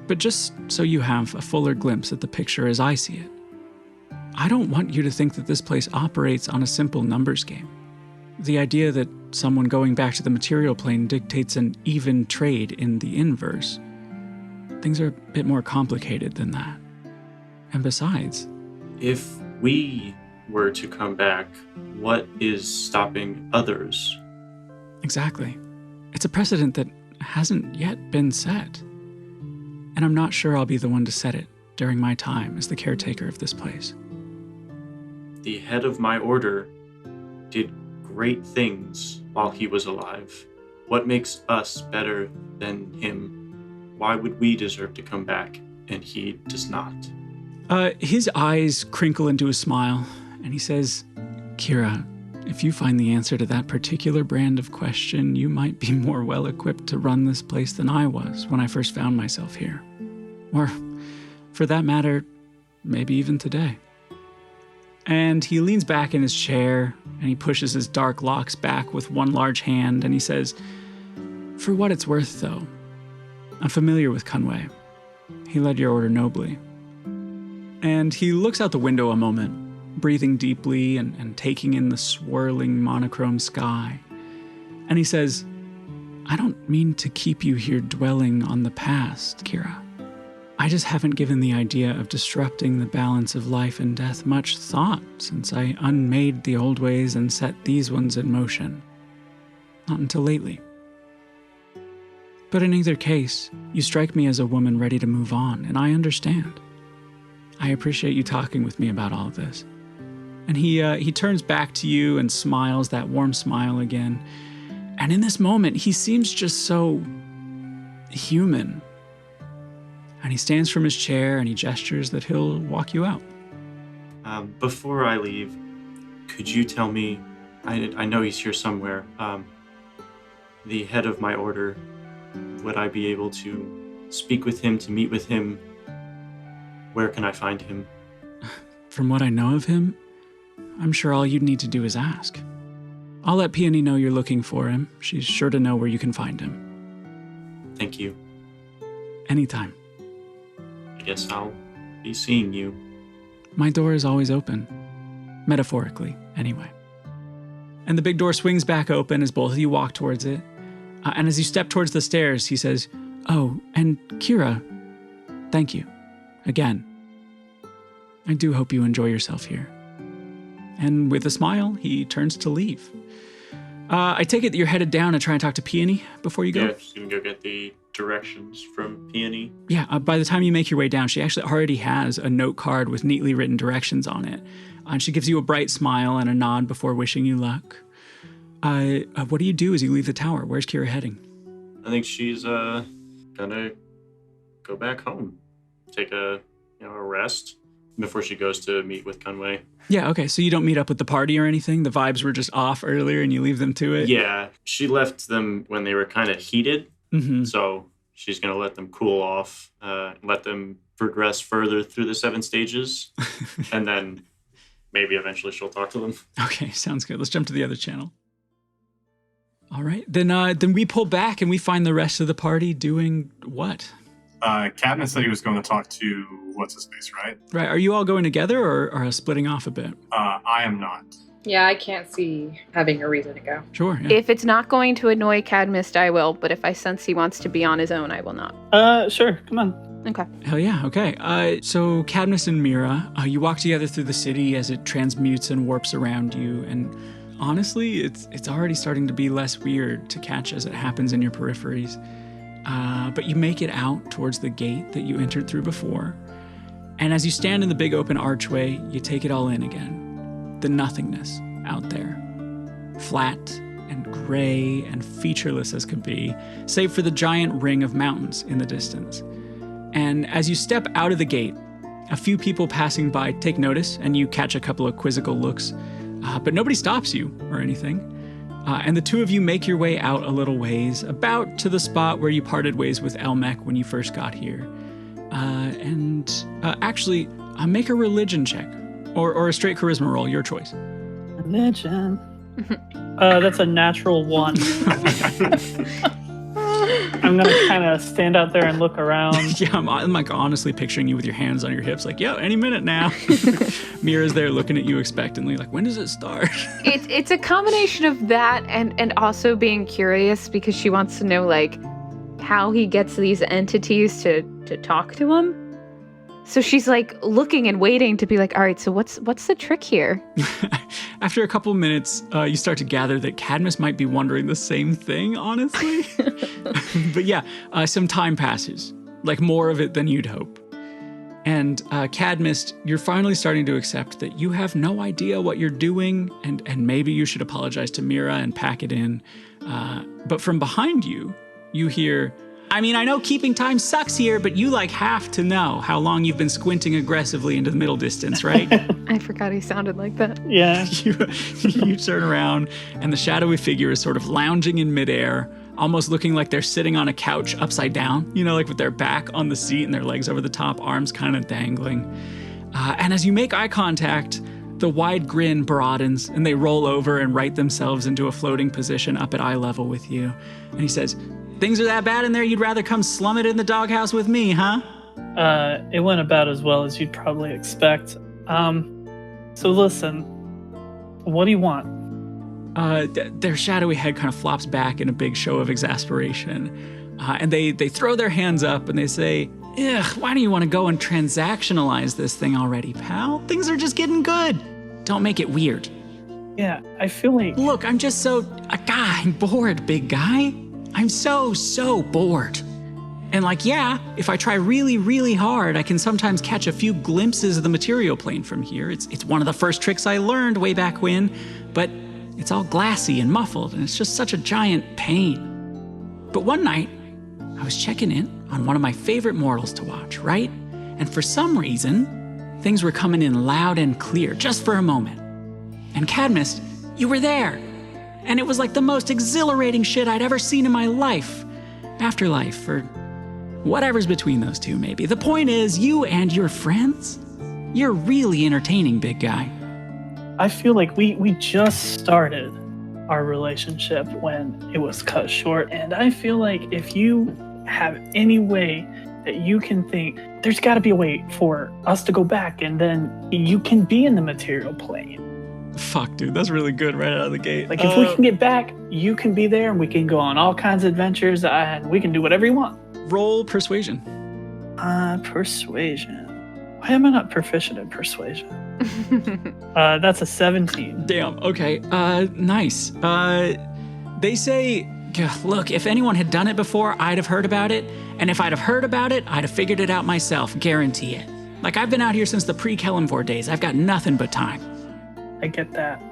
But just so you have a fuller glimpse at the picture as I see it, I don't want you to think that this place operates on a simple numbers game. The idea that someone going back to the material plane dictates an even trade in the inverse. Things are a bit more complicated than that. And besides, if we were to come back, what is stopping others? Exactly. It's a precedent that hasn't yet been set. And I'm not sure I'll be the one to set it during my time as the caretaker of this place. The head of my order did great things while he was alive. What makes us better than him? Why would we deserve to come back and he does not? His eyes crinkle into a smile, and he says, Kira, if you find the answer to that particular brand of question, you might be more well-equipped to run this place than I was when I first found myself here. Or, for that matter, maybe even today. And he leans back in his chair, and he pushes his dark locks back with one large hand, and he says, For what it's worth, though, I'm familiar with Conway. He led your order nobly. And he looks out the window a moment, breathing deeply and taking in the swirling monochrome sky. And he says, I don't mean to keep you here dwelling on the past, Kira. I just haven't given the idea of disrupting the balance of life and death much thought since I unmade the old ways and set these ones in motion. Not until lately. But in either case, you strike me as a woman ready to move on, and I understand. I appreciate you talking with me about all of this. And he turns back to you and smiles that warm smile again. And in this moment, he seems just so human. And he stands from his chair and he gestures that he'll walk you out. Before I leave, could you tell me, I know he's here somewhere, the head of my order, would I be able to speak with him, to meet with him? Where can I find him? From what I know of him, I'm sure all you'd need to do is ask. I'll let Peony know you're looking for him. She's sure to know where you can find him. Thank you. Anytime. I guess I'll be seeing you. My door is always open. Metaphorically, anyway. And the big door swings back open as both of you walk towards it. And as you step towards the stairs, he says, "Oh, and Kira, thank you. Again. I do hope you enjoy yourself here." And with a smile, he turns to leave. I take it that you're headed down to try and talk to Peony before you go? Yeah, just gonna go get the directions from Peony. Yeah, by the time you make your way down, she actually already has a note card with neatly written directions on it. And she gives you a bright smile and a nod before wishing you luck. What do you do as you leave the tower? Where's Kira heading? I think she's gonna go back home, take a rest before she goes to meet with Conway. Yeah, okay, so you don't meet up with the party or anything? The vibes were just off earlier and you leave them to it? Yeah, she left them when they were kind of heated, so she's gonna let them cool off, let them progress further through the 7 stages, and then maybe eventually she'll talk to them. Okay, sounds good. Let's jump to the other channel. All right, then we pull back and we find the rest of the party doing what? Cadmus said he was going to talk to what's-his-face, right? Right, are you all going together or splitting off a bit? I am not. Yeah, I can't see having a reason to go. Sure, yeah. If it's not going to annoy Cadmus, I will, but if I sense he wants to be on his own, I will not. Sure, come on. Okay. Hell yeah, okay. So Cadmus and Mira, you walk together through the city as it transmutes and warps around you, and honestly, it's already starting to be less weird to catch as it happens in your peripheries. But you make it out towards the gate that you entered through before, and as you stand in the big open archway, you take it all in again. The nothingness out there. Flat and gray and featureless as could be, save for the giant ring of mountains in the distance. And as you step out of the gate, a few people passing by take notice, and you catch a couple of quizzical looks, but nobody stops you or anything. And the two of you make your way out a little ways, about to the spot where you parted ways with Elmec when you first got here. Actually, make a religion check, or a straight charisma roll, your choice. Religion. That's a natural 1. I'm gonna kind of stand out there and look around. Yeah, I'm like honestly picturing you with your hands on your hips, like, yeah, any minute now. Mira's there looking at you expectantly, like, when does it start? It's a combination of that and also being curious because she wants to know, like, how he gets these entities to talk to him. So she's like looking and waiting to be like, all right, so what's the trick here? After a couple minutes, you start to gather that Cadmus might be wondering the same thing, honestly. But yeah, some time passes, like more of it than you'd hope. And Cadmus, you're finally starting to accept that you have no idea what you're doing, and maybe you should apologize to Mira and pack it in. But from behind you, you hear, I mean, I know keeping time sucks here, but you have to know how long you've been squinting aggressively into the middle distance, right? I forgot he sounded like that. Yeah. You turn around, and the shadowy figure is sort of lounging in midair, almost looking like they're sitting on a couch upside down, like with their back on the seat and their legs over the top, arms kind of dangling. And as you make eye contact, the wide grin broadens, and they roll over and right themselves into a floating position up at eye level with you. And he says, "Things are that bad in there, you'd rather come slum it in the doghouse with me, huh?" It went about as well as you'd probably expect. So listen, what do you want? Their shadowy head kind of flops back in a big show of exasperation. And they throw their hands up and they say, "Ugh, why do you want to go and transactionalize this thing already, pal? Things are just getting good. Don't make it weird." Yeah, I feel like... Look, I'm just I'm bored, big guy. I'm so bored. And yeah, if I try really, really hard, I can sometimes catch a few glimpses of the material plane from here. It's one of the first tricks I learned way back when, but it's all glassy and muffled, and it's just such a giant pain. But one night, I was checking in on one of my favorite mortals to watch, right? And for some reason, things were coming in loud and clear, just for a moment. And Cadmus, you were there. And it was like the most exhilarating shit I'd ever seen in my life. Afterlife, or whatever's between those two, maybe. The point is, you and your friends, you're really entertaining, big guy. I feel like we just started our relationship when it was cut short. And I feel like if you have any way that you can think, there's got to be a way for us to go back, and then you can be in the material plane. Fuck, dude, that's really good right out of the gate. Like, if we can get back, you can be there, and we can go on all kinds of adventures, and we can do whatever you want. Roll persuasion. Persuasion. Why am I not proficient in persuasion? That's a 17. Damn, okay. Nice. They say, look, if anyone had done it before, I'd have heard about it. And if I'd have heard about it, I'd have figured it out myself, guarantee it. Like, I've been out here since the pre-Kellenvor days. I've got nothing but time. I get that.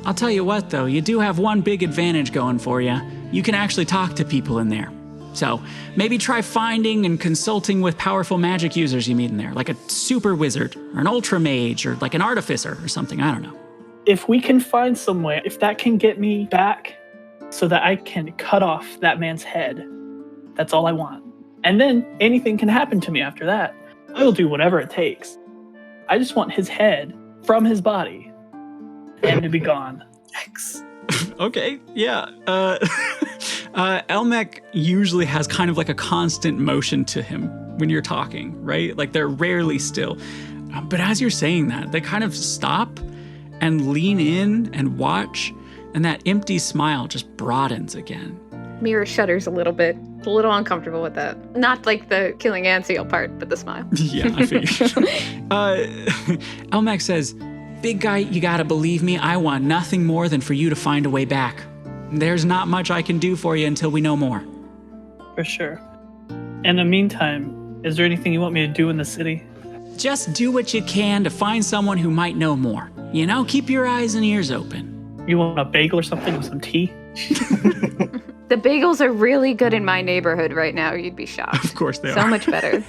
I'll tell you what, though, you do have one big advantage going for you. You can actually talk to people in there. So maybe try finding and consulting with powerful magic users you meet in there, like a super wizard or an ultra mage or like an artificer or something. I don't know. If we can find some way, if that can get me back so that I can cut off that man's head, that's all I want. And then anything can happen to me after that. I will do whatever it takes. I just want his head from his body and to be gone. Yikes. Okay, yeah. Elmec usually has kind of like a constant motion to him when you're talking, right? Like they're rarely still. But as you're saying that, they kind of stop and lean in and watch, and that empty smile just broadens again. Mira shudders a little bit. A little uncomfortable with that. Not like the killing Anseal part, but the smile. Yeah, I figured. Elmec says, "Big guy, you gotta believe me, I want nothing more than for you to find a way back. There's not much I can do for you until we know more." For sure. In the meantime, is there anything you want me to do in the city? Just do what you can to find someone who might know more. You know, keep your eyes and ears open. You want a bagel or something with some tea? The bagels are really good in my neighborhood right now. You'd be shocked. Of course they are. So much better.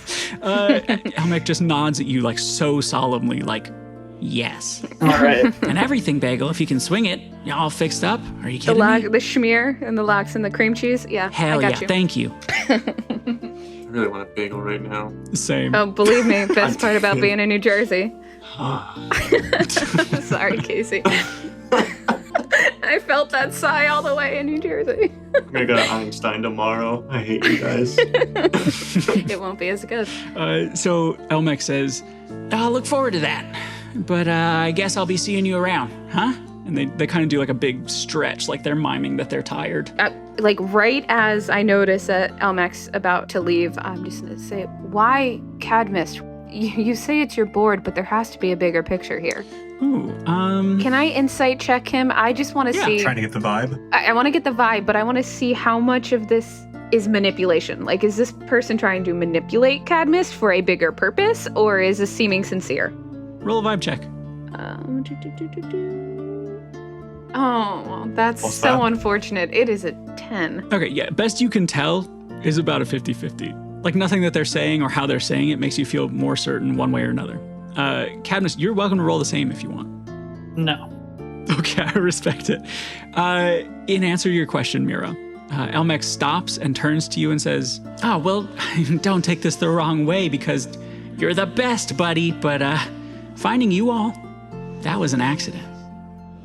Elmec just nods at you like so solemnly, like, yes. All right. And everything, bagel, if you can swing it, you all fixed up? Are you kidding me? The schmear and the lox and the cream cheese. Yeah, Hell I got yeah, you. thank you. I really want a bagel right now. Same. Oh, believe me, best part about being in New Jersey. Sorry, Casey. I felt that sigh all the way in New Jersey. I'm gonna go to Einstein tomorrow. I hate you guys. It won't be as good. So Elmec says, "I'll look forward to that. But I guess I'll be seeing you around, huh?" And they kind of do like a big stretch, like they're miming that they're tired. Like right as I notice that Elmec's about to leave, I'm just going to say, why Cadmus? You say it's your board, but there has to be a bigger picture here. Ooh, Can I insight check him? I just want to see. Trying to get the vibe. I want to get the vibe, but I want to see how much of this is manipulation. Like, is this person trying to manipulate Cadmus for a bigger purpose, or is this seeming sincere? Roll a vibe check. Oh, that's What's so that? unfortunate. It is a 10. Okay, yeah, best you can tell is about a 50-50. Like nothing that they're saying or how they're saying it makes you feel more certain one way or another. Cadmus, you're welcome to roll the same if you want. No. Okay, I respect it. In answer to your question, Mira, Elmec stops and turns to you and says, "Oh, well, don't take this the wrong way because you're the best, buddy, but finding you all, that was an accident.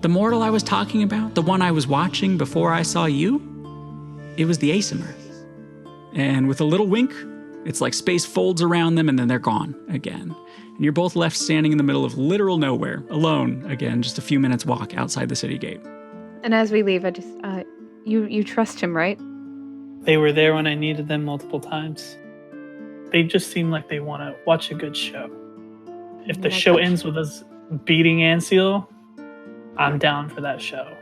The mortal I was talking about, the one I was watching before I saw you, it was the Asimir." And with a little wink, it's like space folds around them and then they're gone again. And you're both left standing in the middle of literal nowhere, alone again, just a few minutes walk outside the city gate. And as we leave, I just, you trust him, right? They were there when I needed them multiple times. They just seem like they want to watch a good show. If the show ends with us beating Anseal, I'm down for that show.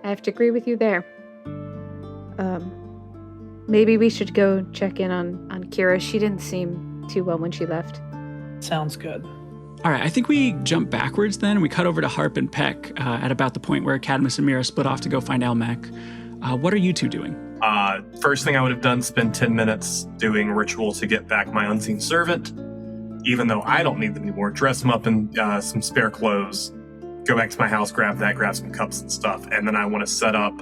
I have to agree with you there. Maybe we should go check in on Kira. She didn't seem too well when she left. Sounds good. All right, I think we jump backwards then. We cut over to Harp and Peck at about the point where Cadmus and Mira split off to go find Elmec. What are you two doing? First thing I would have done, spend 10 minutes doing ritual to get back my unseen servant. Even though I don't need them anymore, dress them up in some spare clothes, go back to my house, grab some cups and stuff, and then I want to set up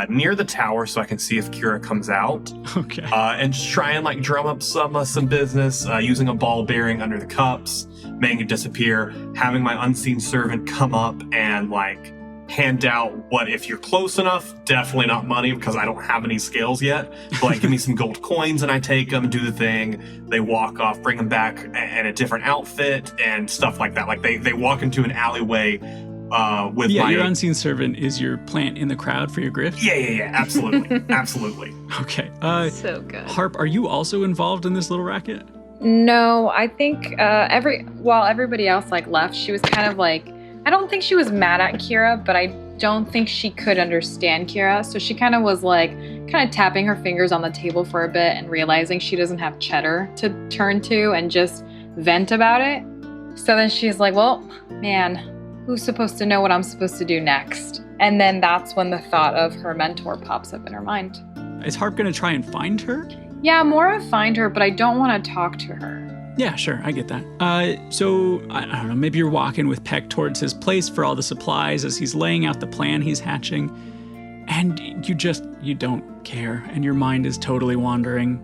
near the tower so I can see if Kira comes out. Okay. And just try and like drum up some business using a ball bearing under the cups, making it disappear, having my unseen servant come up and like hand out what, if you're close enough, definitely not money because I don't have any scales yet, but like give me some gold coins and I take them and do the thing. They walk off, bring them back in a different outfit and stuff like that. Like they walk into an alleyway with your unseen servant is your plant in the crowd for your grift? Yeah, absolutely. Absolutely. Okay. So good. Harp, are you also involved in this little racket? No, I think while everybody else like left, she was kind of like, I don't think she was mad at Kira, but I don't think she could understand Kira. So she kind of was like, kind of tapping her fingers on the table for a bit and realizing she doesn't have cheddar to turn to and just vent about it. So then she's like, well, man, who's supposed to know what I'm supposed to do next? And then that's when the thought of her mentor pops up in her mind. Is Harp going to try and find her? Yeah, more of find her, but I don't want to talk to her. Yeah, sure, I get that. So, I don't know, maybe you're walking with Peck towards his place for all the supplies as he's laying out the plan he's hatching, and you don't care, and your mind is totally wandering.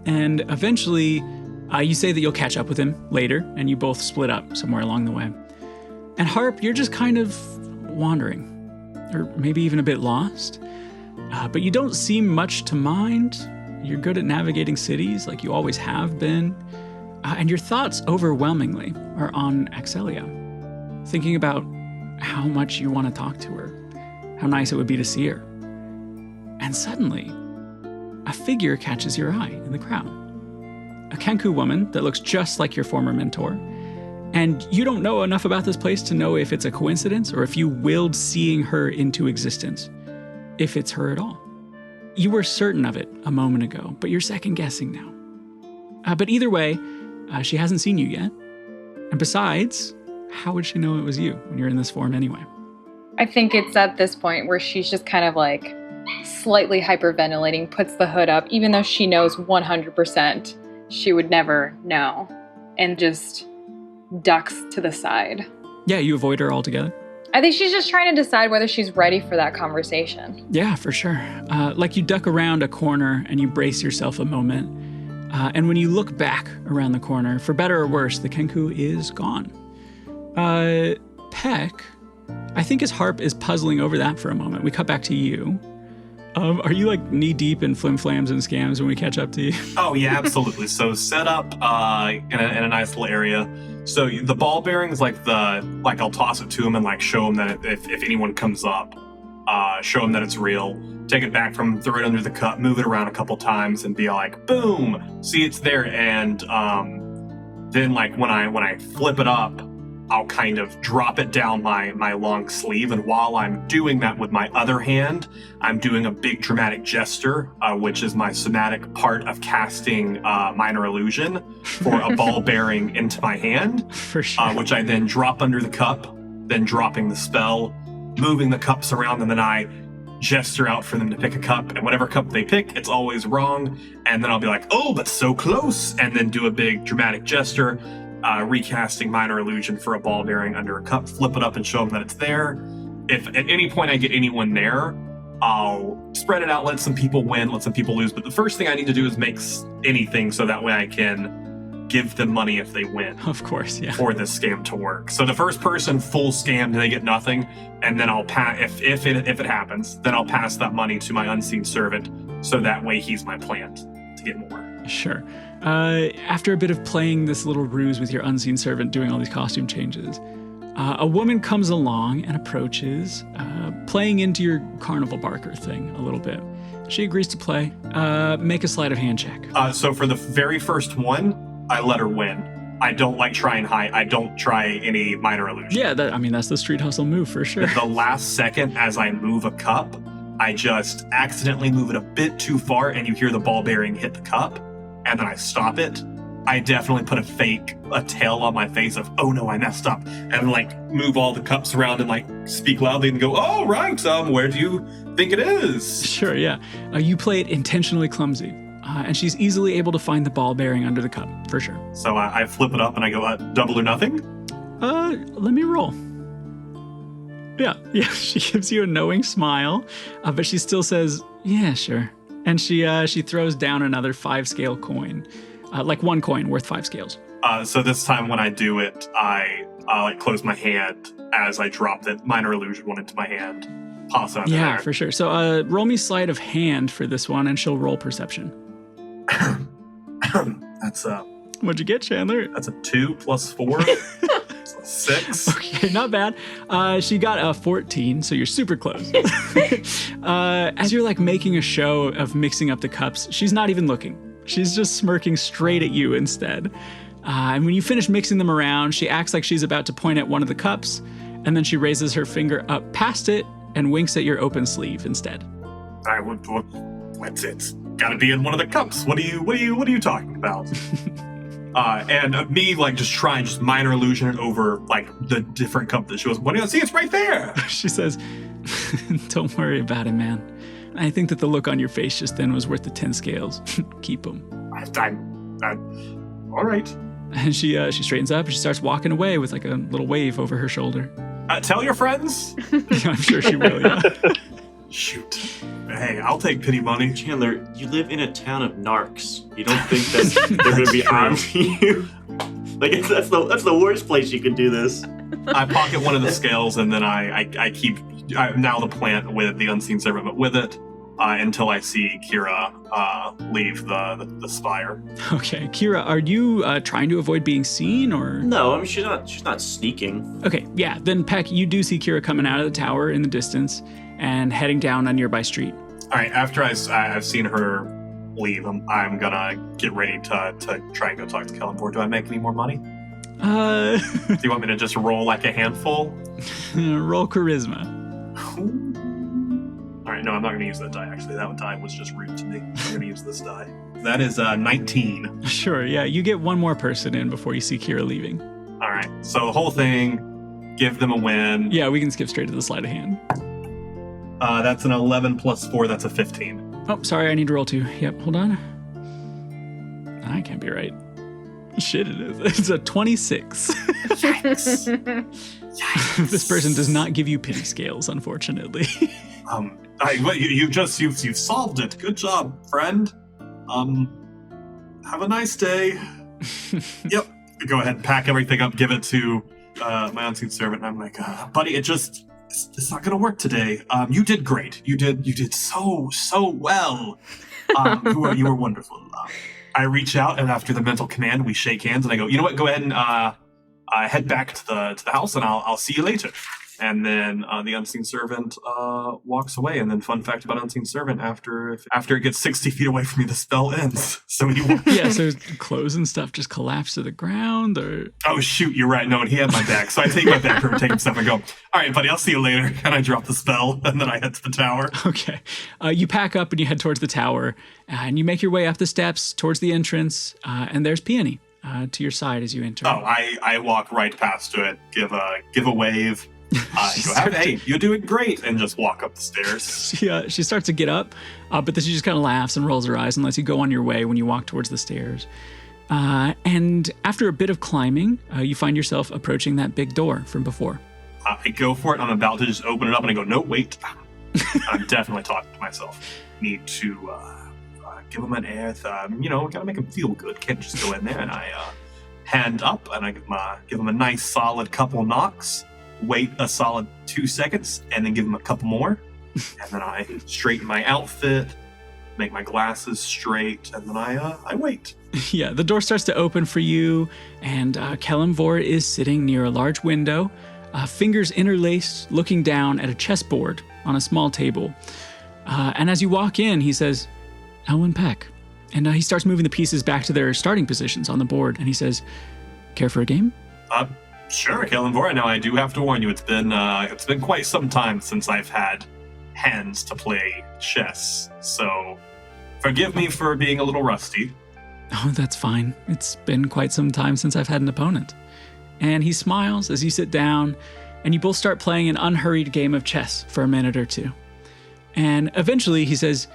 And eventually, you say that you'll catch up with him later, and you both split up somewhere along the way. And Harp, you're just kind of wandering, or maybe even a bit lost, but you don't seem much to mind. You're good at navigating cities like you always have been. And your thoughts overwhelmingly are on Axelia, thinking about how much you want to talk to her, how nice it would be to see her. And suddenly, a figure catches your eye in the crowd. A Kenku woman that looks just like your former mentor. And you don't know enough about this place to know if it's a coincidence or if you willed seeing her into existence, if it's her at all. You were certain of it a moment ago, but you're second guessing now. But either way, she hasn't seen you yet. And besides, how would she know it was you when you're in this form anyway? I think it's at this point where she's just kind of like slightly hyperventilating, puts the hood up, even though she knows 100% she would never know, and just ducks to the side. Yeah, you avoid her altogether? I think she's just trying to decide whether she's ready for that conversation. Yeah, for sure. Like you duck around a corner and you brace yourself a moment. And when you look back around the corner, for better or worse, the Kenku is gone. Peck, I think his Harp is puzzling over that for a moment. We cut back to you. Are you like knee deep in flim-flams and scams when we catch up to you? Oh yeah, absolutely. So set up in a nice little area. So the ball bearings, I'll toss it to him and like show him that if anyone comes up, show him that it's real. Take it back from him, throw it under the cup, move it around a couple times, and be like, boom, see it's there. And then like when I flip it up, I'll kind of drop it down my long sleeve, and while I'm doing that with my other hand, I'm doing a big dramatic gesture, which is my somatic part of casting minor illusion for a ball bearing into my hand, For sure. which I then drop under the cup, then dropping the spell, moving the cups around, and then I gesture out for them to pick a cup, and whatever cup they pick, it's always wrong, and then I'll be like, oh, but so close, and then do a big dramatic gesture, recasting minor illusion for a ball bearing under a cup, flip it up and show them that it's there. If at any point I get anyone there, I'll spread it out, let some people win, let some people lose, but the first thing I need to do is make anything so that way I can give them money if they win. Of course, yeah. For this scam to work. So the first person full scammed, they get nothing, and then I'll pass. If it happens, then I'll pass that money to my unseen servant, so that way he's my plant to get more. Sure. After a bit of playing this little ruse with your unseen servant, doing all these costume changes, a woman comes along and approaches, playing into your carnival barker thing a little bit. She agrees to play. Make a sleight of hand check. So for the very first one, I let her win. I don't like try and hide. I don't try any minor illusion. Yeah, that's the street hustle move for sure. The last second as I move a cup, I just accidentally move it a bit too far and you hear the ball bearing hit the cup, and then I stop it. I definitely put a tail on my face of, oh no, I messed up, and like move all the cups around and like speak loudly and go, oh right, where do you think it is? Sure, yeah. You play it intentionally clumsy. And she's easily able to find the ball bearing under the cup, for sure. So I flip it up and I go, double or nothing? Let me roll. Yeah, she gives you a knowing smile, but she still says, yeah, sure. And she throws down another 5-scale coin, like one coin worth 5 scales. So this time when I do it, I like close my hand as I drop the minor illusion one into my hand. Pass it under Yeah, there. for sure. So roll me sleight of hand for this one, and she'll roll perception. That's What'd you get, Chandler? a 2 plus 4. So 6. Okay, not bad. She got a 14, so you're super close. As you're like making a show of mixing up the cups, she's not even looking. She's just smirking straight at you instead. And when you finish mixing them around, she acts like she's about to point at one of the cups, and then she raises her finger up past it and winks at your open sleeve instead. What's it? Gotta be in one of the cups. What are you talking about? And me like just trying just minor illusion it over like the different cup that she was. What do you see? It's right there. She says, "Don't worry about it, man. I think that the look on your face just then was worth the 10 scales. Keep them." All right. And she straightens up and she starts walking away with like a little wave over her shoulder. Tell your friends. I'm sure she will, yeah. Shoot. Hey, I'll take pity money. Chandler, you live in a town of narcs. You don't think that they're going to be on to you? Like, that's the worst place you could do this. I pocket one of the scales and then I keep now the plant with the unseen servant, but with it until I see Kira leave the spire. Okay, Kira, are you trying to avoid being seen or? No, I mean she's not sneaking. Okay, yeah. Then Peck, you do see Kira coming out of the tower in the distance and heading down a nearby street. All right, after I've seen her leave, I'm gonna get ready to try and go talk to Kellenborg. Do I make any more money? Do you want me to just roll like a handful? Roll charisma. All right, no, I'm not gonna use that die. Actually, that die was just rude to me. I'm gonna use this die. That is 19. Sure, yeah. You get one more person in before you see Kira leaving. All right, so the whole thing, give them a win. Yeah, we can skip straight to the sleight of hand. That's an 11 plus 4. That's a 15. Oh, sorry, I need to roll 2. Yep, hold on. I can't be right. Shit, it is. It's a 26. Yikes. Yikes. This person does not give you pity scales, unfortunately. You've solved it. Good job, friend. Have a nice day. Yep. Go ahead and pack everything up, give it to my unseen servant. And I'm like, buddy, it's not gonna work today. You did great. You did so well. You were wonderful. I reach out and after the mental command, we shake hands and I go, you know what? Go ahead and head back to the house and I'll see you later. And then the unseen servant walks away. And then fun fact about unseen servant, after it gets 60 feet away from me, the spell ends. So he yeah, so clothes and stuff just collapse to the ground or... Oh, shoot, you're right. No, and he had my back. So I take my back from him, take him stuff and go, all right, buddy, I'll see you later. And I drop the spell and then I head to the tower. Okay. You pack up and you head towards the tower and you make your way up the steps towards the entrance. And there's Peony to your side as you enter. Oh, I walk right past to it, give a wave. Hey, you're doing great, and just walk up the stairs. She starts to get up, but then she just kind of laughs and rolls her eyes and lets you go on your way when you walk towards the stairs. And after a bit of climbing, you find yourself approaching that big door from before. I go for it. I'm about to just open it up, and I go, no, wait. I'm definitely talking to myself. Need to give him an air. Gotta make him feel good. Can't just go in there. And I hand up, and I give him a nice solid couple knocks. Wait a solid 2 seconds and then give him a couple more. And then I straighten my outfit, make my glasses straight, and then I wait. Yeah, the door starts to open for you, and Kellenborg is sitting near a large window, fingers interlaced, looking down at a chessboard on a small table. And as you walk in, he says, Elwyn Peck. And he starts moving the pieces back to their starting positions on the board, and he says, care for a game? Sure, Kellenborg. Now I do have to warn you, it's been quite some time since I've had hands to play chess. So forgive me for being a little rusty. Oh, that's fine. It's been quite some time since I've had an opponent. And he smiles as you sit down, and you both start playing an unhurried game of chess for a minute or two. And eventually he says,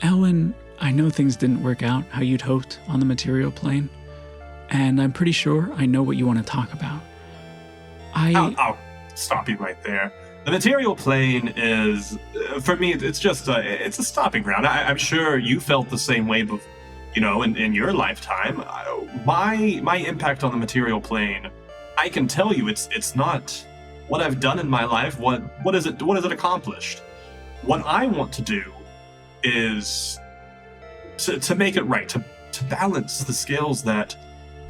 Elwyn, I know things didn't work out how you'd hoped on the material plane, and I'm pretty sure I know what you want to talk about. I'll stop you right there. The material plane is, for me, it's just it's a stopping ground. I'm sure you felt the same way, in your lifetime. My impact on the material plane I can tell you it's not what I've done in my life. What is it accomplished? What I want to do is to make it right, to balance the scales that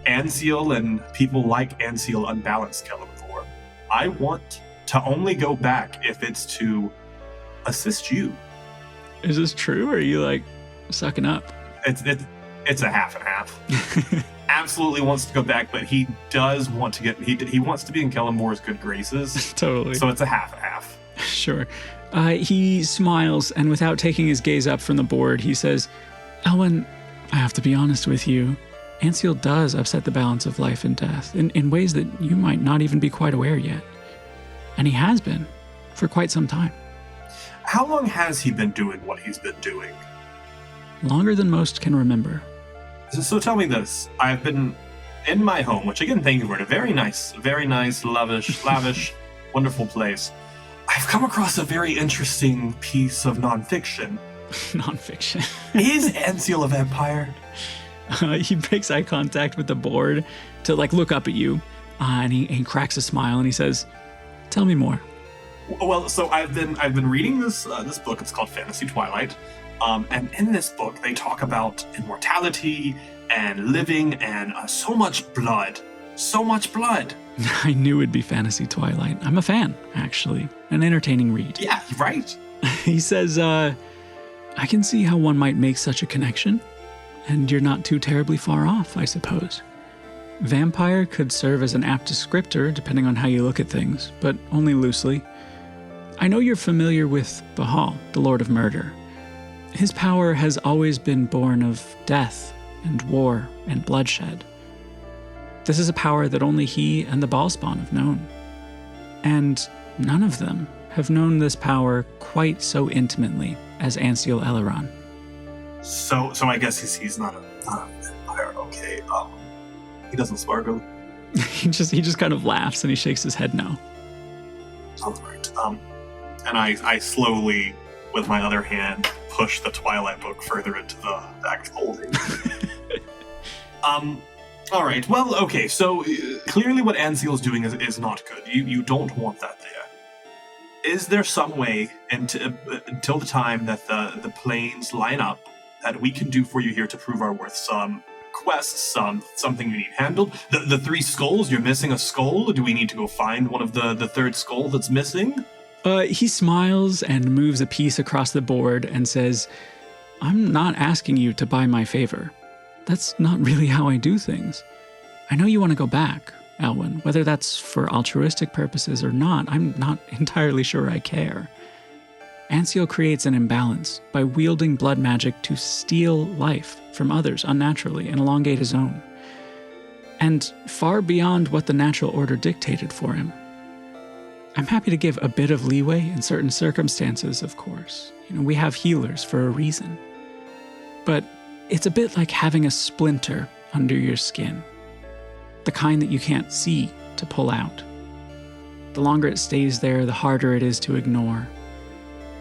Anseal and people like Anseal unbalance Kelemvor. I want to only go back if it's to assist you. Is this true, or are you like sucking up? It's a half and half. Absolutely wants to go back, but he does want to he wants to be in Kelemvor's good graces. Totally. So it's a half and half. Sure. He smiles, and without taking his gaze up from the board, he says, Elwyn, I have to be honest with you. Anseal does upset the balance of life and death in ways that you might not even be quite aware yet. And he has been for quite some time. How long has he been doing what he's been doing? Longer than most can remember. So tell me this. I've been in my home, which again, thank you for it, a very nice, lavish, wonderful place. I've come across a very interesting piece of nonfiction. Nonfiction. Is Anseal a vampire? He breaks eye contact with the board to look up at you, and he cracks a smile and he says, "Tell me more." Well, so I've been reading this book. It's called Fantasy Twilight, and in this book they talk about immortality and living and so much blood. I knew it'd be Fantasy Twilight. I'm a fan, actually. An entertaining read. Yeah, right. He says, I can see how one might make such a connection, and you're not too terribly far off, I suppose. Vampire could serve as an apt descriptor, depending on how you look at things, but only loosely. I know you're familiar with Bahal, the Lord of Murder. His power has always been born of death and war and bloodshed. This is a power that only he and the Ballspawn have known. And none of them have known this power quite so intimately as Anseal Eleron. So I guess he's not a vampire. Okay. He doesn't sparkle. He just kind of laughs and he shakes his head no. All right. And I slowly, with my other hand, push the Twilight book further into the bag of holding. All right. Well, okay. So clearly, what Anseal's doing is not good. You don't want that there. Is there some way, until the time that the planes line up, that we can do for you here to prove our worth? Some quests, something you need handled. The 3 skulls. You're missing a skull. Do we need to go find one of the third skull that's missing? He smiles and moves a piece across the board and says, I'm not asking you to buy my favor. That's not really how I do things. I know you want to go back, Elwyn. Whether that's for altruistic purposes or not, I'm not entirely sure I care. Anseal creates an imbalance by wielding blood magic to steal life from others unnaturally and elongate his own. And far beyond what the natural order dictated for him. I'm happy to give a bit of leeway in certain circumstances, of course. We have healers for a reason. But it's a bit like having a splinter under your skin. The kind that you can't see to pull out. The longer it stays there, the harder it is to ignore.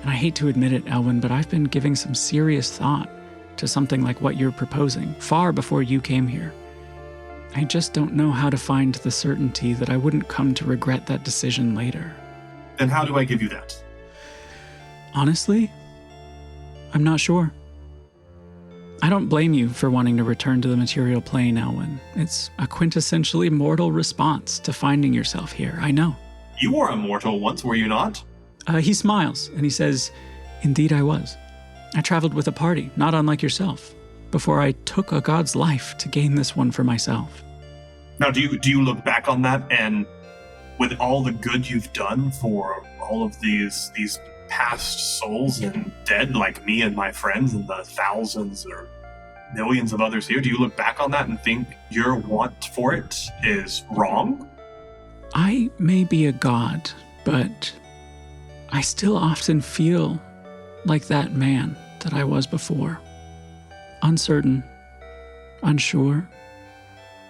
And I hate to admit it, Elwyn, but I've been giving some serious thought to something like what you're proposing, far before you came here. I just don't know how to find the certainty that I wouldn't come to regret that decision later. Then how do I give you that? Honestly, I'm not sure. I don't blame you for wanting to return to the material plane, Elwyn. It's a quintessentially mortal response to finding yourself here, I know. You were immortal once, were you not? He smiles, and he says, Indeed I was. I traveled with a party, not unlike yourself, before I took a god's life to gain this one for myself. Now, do you look back on that, and with all the good you've done for all of these past souls and dead like me and my friends and the thousands or millions of others here, do you look back on that and think your want for it is wrong? I may be a god, but I still often feel like that man that I was before. Uncertain, unsure.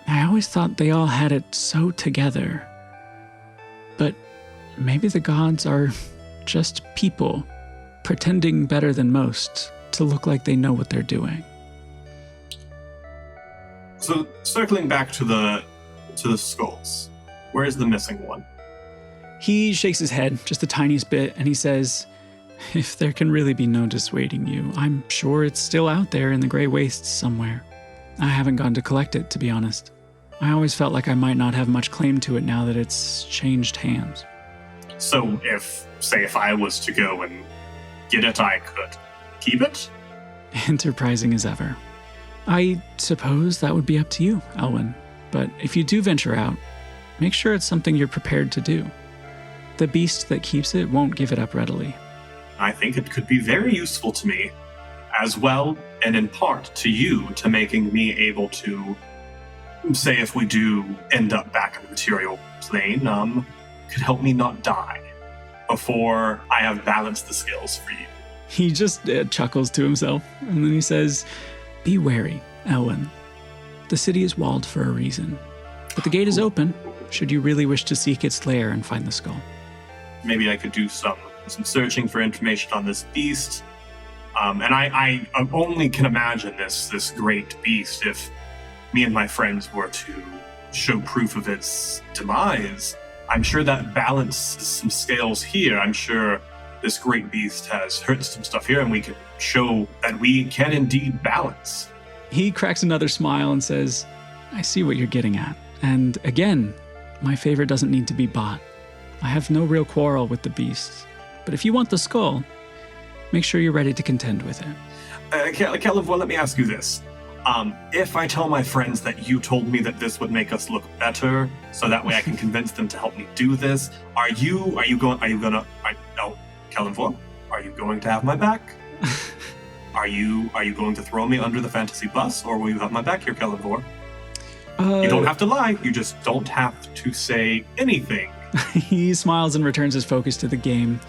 I always thought they all had it so together. But maybe the gods are just people pretending better than most to look like they know what they're doing. So circling back to the skulls, Where's the missing one? He shakes his head just the tiniest bit, and he says, if there can really be no dissuading you, I'm sure it's still out there in the gray wastes somewhere. I haven't gone to collect it, to be honest. I always felt like I might not have much claim to it now that it's changed hands. So if I was to go and get it, I could keep it? Enterprising as ever. I suppose that would be up to you, Elwyn. But if you do venture out, make sure it's something you're prepared to do. The beast that keeps it won't give it up readily. I think it could be very useful to me, as well, and in part to you, to making me able to, say if we do end up back in the material plane, could help me not die before I have balanced the skills for you. He just chuckles to himself, and then he says, be wary, Elwyn. The city is walled for a reason, but the gate is open, should you really wish to seek its lair and find the skull. Maybe I could do some searching for information on this beast. And I only can imagine this great beast, if me and my friends were to show proof of its demise, I'm sure that balances some scales here. I'm sure this great beast has hurt some stuff here, and we can show that we can indeed balance. He cracks another smile and says, I see what you're getting at. And again, my favor doesn't need to be bought. I have no real quarrel with the beasts. But if you want the skull, make sure you're ready to contend with it. Caleb, well, let me ask you this. If I tell my friends that you told me that this would make us look better, so that way I can convince them to help me do this, are you going to have my back? Are you going to throw me under the fantasy bus, or will you have my back here, Kellenvor? You don't have to lie. You just don't have to say anything. He smiles and returns his focus to the game,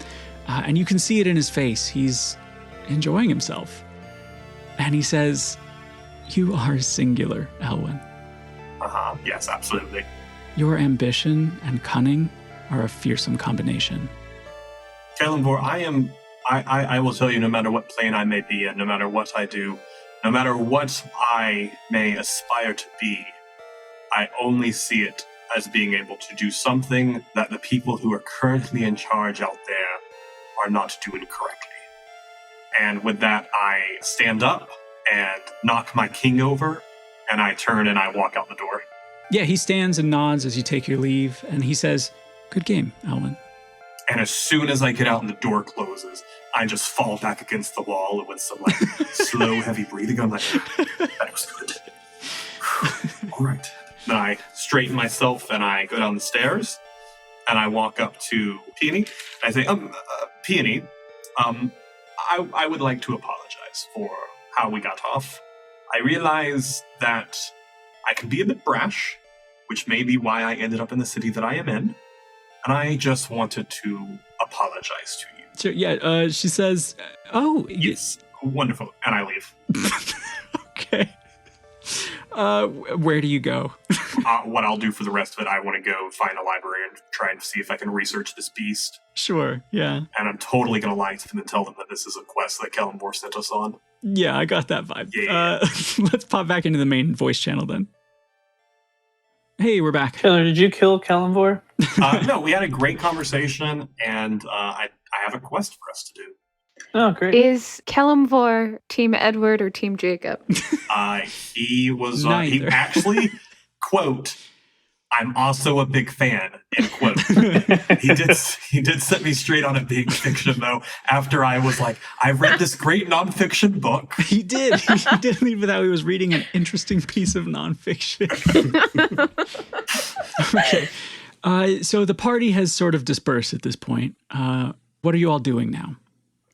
and you can see it in his face. He's enjoying himself. And he says, you are singular, Elwyn. Yes, absolutely. Your ambition and cunning are a fearsome combination. Kellenvor, I will tell you, no matter what plane I may be in, no matter what I do, no matter what I may aspire to be, I only see it as being able to do something that the people who are currently in charge out there are not doing correctly. And with that, I stand up and knock my king over, and I turn and I walk out the door. Yeah, he stands and nods as you take your leave, and he says, good game, Elwyn. And as soon as I get out and the door closes, I just fall back against the wall with some slow, heavy breathing. I'm like, that was good. All right. Then I straighten myself and I go down the stairs and I walk up to Peony. I say, Peony, I would like to apologize for how we got off. I realize that I can be a bit brash, which may be why I ended up in the city that I am in. And I just wanted to apologize to you. Sure, yeah, she says, oh. Yes, wonderful. And I leave. Okay. Where do you go? What I'll do for the rest of it, I want to go find a library and try and see if I can research this beast. Sure, yeah. And I'm totally going to lie to them and tell them that this is a quest that Kellenvor sent us on. Yeah, I got that vibe. Yeah. Let's pop back into the main voice channel then. Hey, we're back. Taylor, did you kill Kellenvor? No, we had a great conversation, and I have a quest for us to do. Oh, great. Is Kellenvor Team Edward or Team Jacob? He was, he Neither. actually, quote, I'm also a big fan, end quote. He did set me straight on a big fiction, though, after I was like, I read this great nonfiction book. He did. He did leave without he was reading an interesting piece of nonfiction. Okay. So the party has sort of dispersed at this point. What are you all doing now?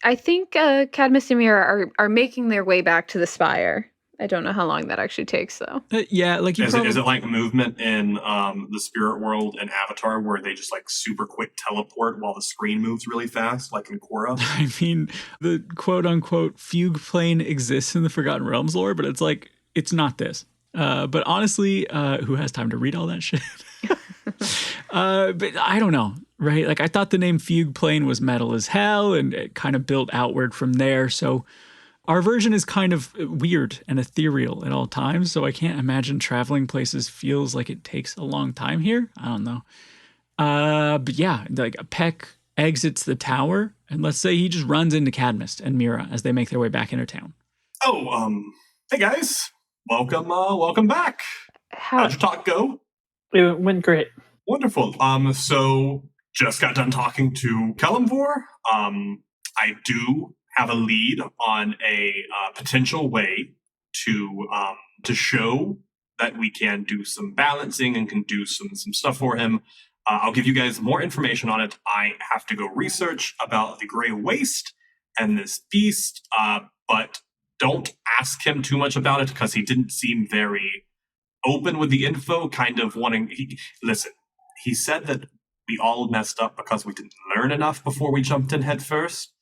I think Cadmus and Mira are making their way back to the spire. I don't know how long that actually takes, though. Yeah, like you Is probably... it like movement in the spirit world and Avatar, where they just like super quick teleport while the screen moves really fast, like in Korra? I mean, the quote-unquote fugue plane exists in the Forgotten Realms lore, but it's like, it's not this. But honestly, who has time to read all that shit? But I don't know, right? Like, I thought the name fugue plane was metal as hell, and it kind of built outward from there. So Our version is kind of weird and ethereal at all times, so I can't imagine traveling places feels like it takes a long time here. I don't know. But yeah, like Peck exits the tower, and let's say he just runs into Cadmus and Mira as they make their way back into town. Oh, hey guys. Welcome back. How'd your talk go? It went great. Wonderful. So just got done talking to Kellamvor. I do have a lead on a potential way to show that we can do some balancing and can do some stuff for him. I'll give you guys more information on it. I have to go research about the Gray Waste and this beast, but don't ask him too much about it because he didn't seem very open with the info, kind of wanting... Listen, he said that we all messed up because we didn't learn enough before we jumped in head first.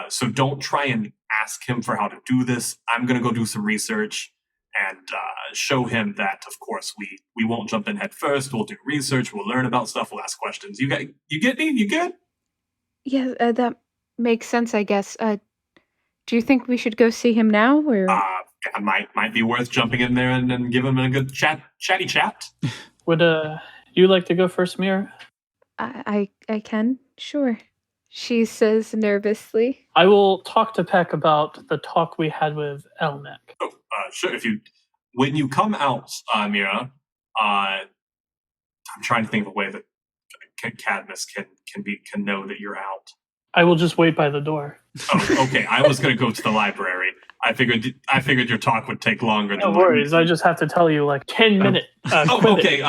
So don't try and ask him for how to do this. I'm going to go do some research and show him that, of course, we won't jump in head first. We'll do research. We'll learn about stuff. We'll ask questions. You get me? You good? Yeah, that makes sense, I guess. Do you think we should go see him now, or? Might be worth jumping in there and give him a good chatty chat. Would you like to go first, Mira? I can, sure. She says nervously. I will talk to Peck about the talk we had with Elnick. Oh, sure. When you come out, Mira, I'm trying to think of a way that Cadmus can know that you're out. I will just wait by the door. Oh, okay. I was going to go to the library. I figured your talk would take longer. No worries. I just have to tell you 10 minutes. Okay.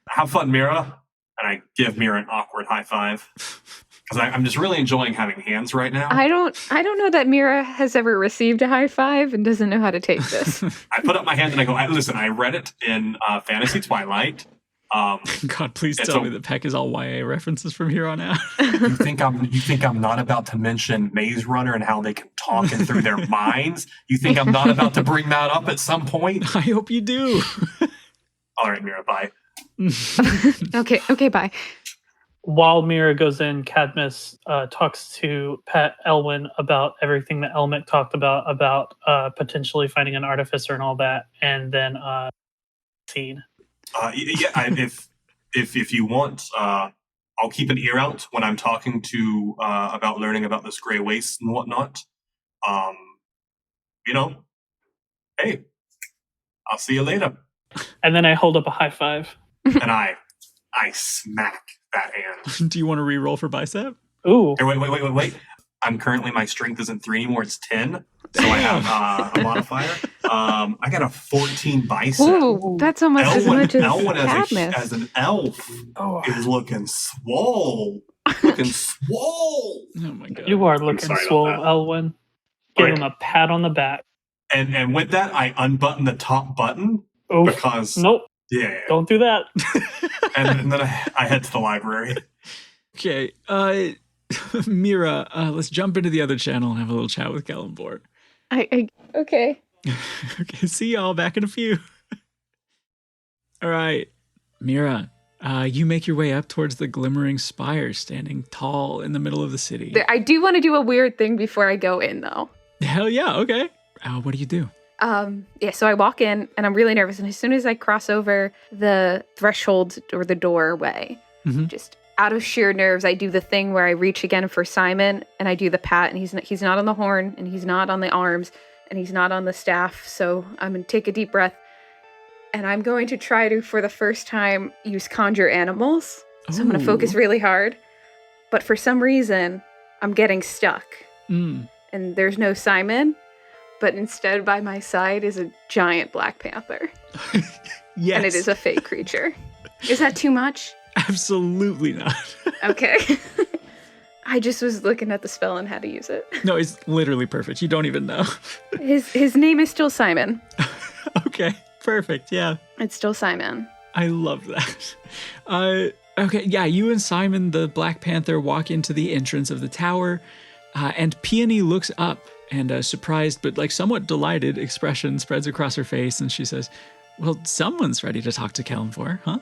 Have fun, Mira. And I give Mira an awkward high five because I'm just really enjoying having hands right now. I don't know that Mira has ever received a high five and doesn't know how to take this. I put up my hand and I go, listen. I read it in Fantasy Twilight. God, please tell me that Peck is all YA references from here on out. You think I'm not about to mention Maze Runner and how they can talk in through their minds? You think I'm not about to bring that up at some point? I hope you do. All right, Mira, bye. Okay, bye. While Mira goes in, Cadmus talks to Pat Elwyn about everything that Elmick talked about potentially finding an artificer and all that, and then scene. If you want, I'll keep an ear out when I'm talking to about learning about this Gray Waste and whatnot. Hey, I'll see you later. And then I hold up a high five. And I smack that hand. Do you want to re-roll for bicep? Ooh. Hey, wait. My strength isn't 3 anymore, it's 10. So I have a modifier. I got a 14 bicep. Ooh, that's almost as much as Elwyn Cadmus. as an elf is looking swole. Oh my god. You are looking swole, Elwyn. Give him a pat on the back. And with that, I unbutton the top button. Oof. Because... Nope. Yeah. Don't do that. and then I head to the library. Okay. Mira, let's jump into the other channel and have a little chat with Kellamvor. Okay. Okay, see y'all back in a few. All right. Mira, you make your way up towards the glimmering spire standing tall in the middle of the city. I do want to do a weird thing before I go in, though. Hell yeah, okay. What do you do? So I walk in and I'm really nervous. And as soon as I cross over the threshold or the doorway, just out of sheer nerves, I do the thing where I reach again for Simon and I do the pat, and he's not on the horn and he's not on the arms and he's not on the staff. So I'm going to take a deep breath and I'm going to try to, for the first time, use conjure animals. So I'm going to focus really hard. But for some reason, I'm getting stuck. And there's no Simon. But instead, by my side is a giant black panther. Yes. And it is a fake creature. Is that too much? Absolutely not. Okay. I just was looking at the spell and how to use it. No, it's literally perfect. You don't even know. His name is still Simon. Okay, perfect. Yeah. It's still Simon. I love that. Okay, yeah, you and Simon, the Black Panther, walk into the entrance of the tower, and Peony looks up. And a surprised but somewhat delighted expression spreads across her face, and she says, well, someone's ready to talk to Kellamvor, huh?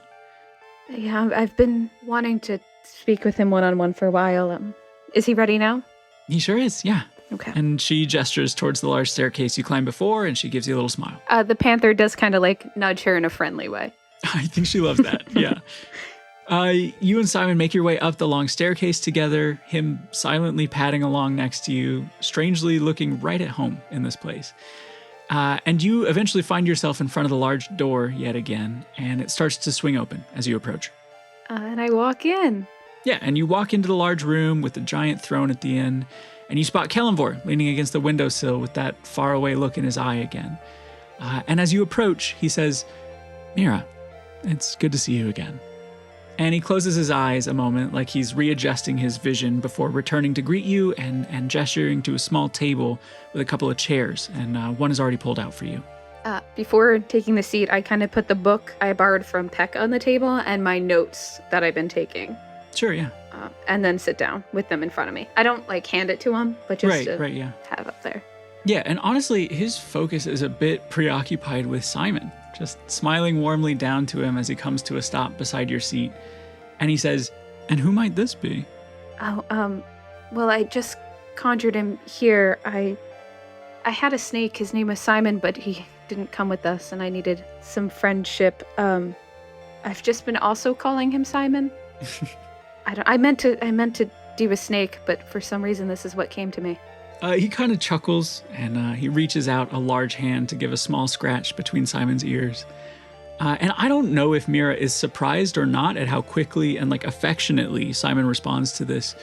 Yeah, I've been wanting to speak with him one-on-one for a while. Is he ready now? He sure is, yeah. Okay. And she gestures towards the large staircase you climbed before, and she gives you a little smile. The panther does kind of like nudge her in a friendly way. I think she loves that, yeah. You and Simon make your way up the long staircase together, him silently padding along next to you, strangely looking right at home in this place. And you eventually find yourself in front of the large door yet again, and it starts to swing open as you approach. And I walk in. Yeah, and you walk into the large room with the giant throne at the end, and you spot Kellenvor leaning against the windowsill with that faraway look in his eye again. And as you approach, he says, "Mira, it's good to see you again." And he closes his eyes a moment like he's readjusting his vision before returning to greet you and gesturing to a small table with a couple of chairs, and one is already pulled out for you. Before taking the seat, I kind of put the book I borrowed from Peck on the table and my notes that I've been taking. Sure, yeah. And then sit down with them in front of me. I don't like hand it to him, but just yeah. have up there. Yeah, and honestly, his focus is a bit preoccupied with Simon, just smiling warmly down to him as he comes to a stop beside your seat. And he says, "And who might this be?" Well, I just conjured him here. I had a snake. His name was Simon, but he didn't come with us, and I needed some friendship. I've just been also calling him Simon. I meant to do a snake, but for some reason this is what came to me. He kind of chuckles, and he reaches out a large hand to give a small scratch between Simon's ears. And I don't know if Mira is surprised or not at how quickly and like affectionately Simon responds to this.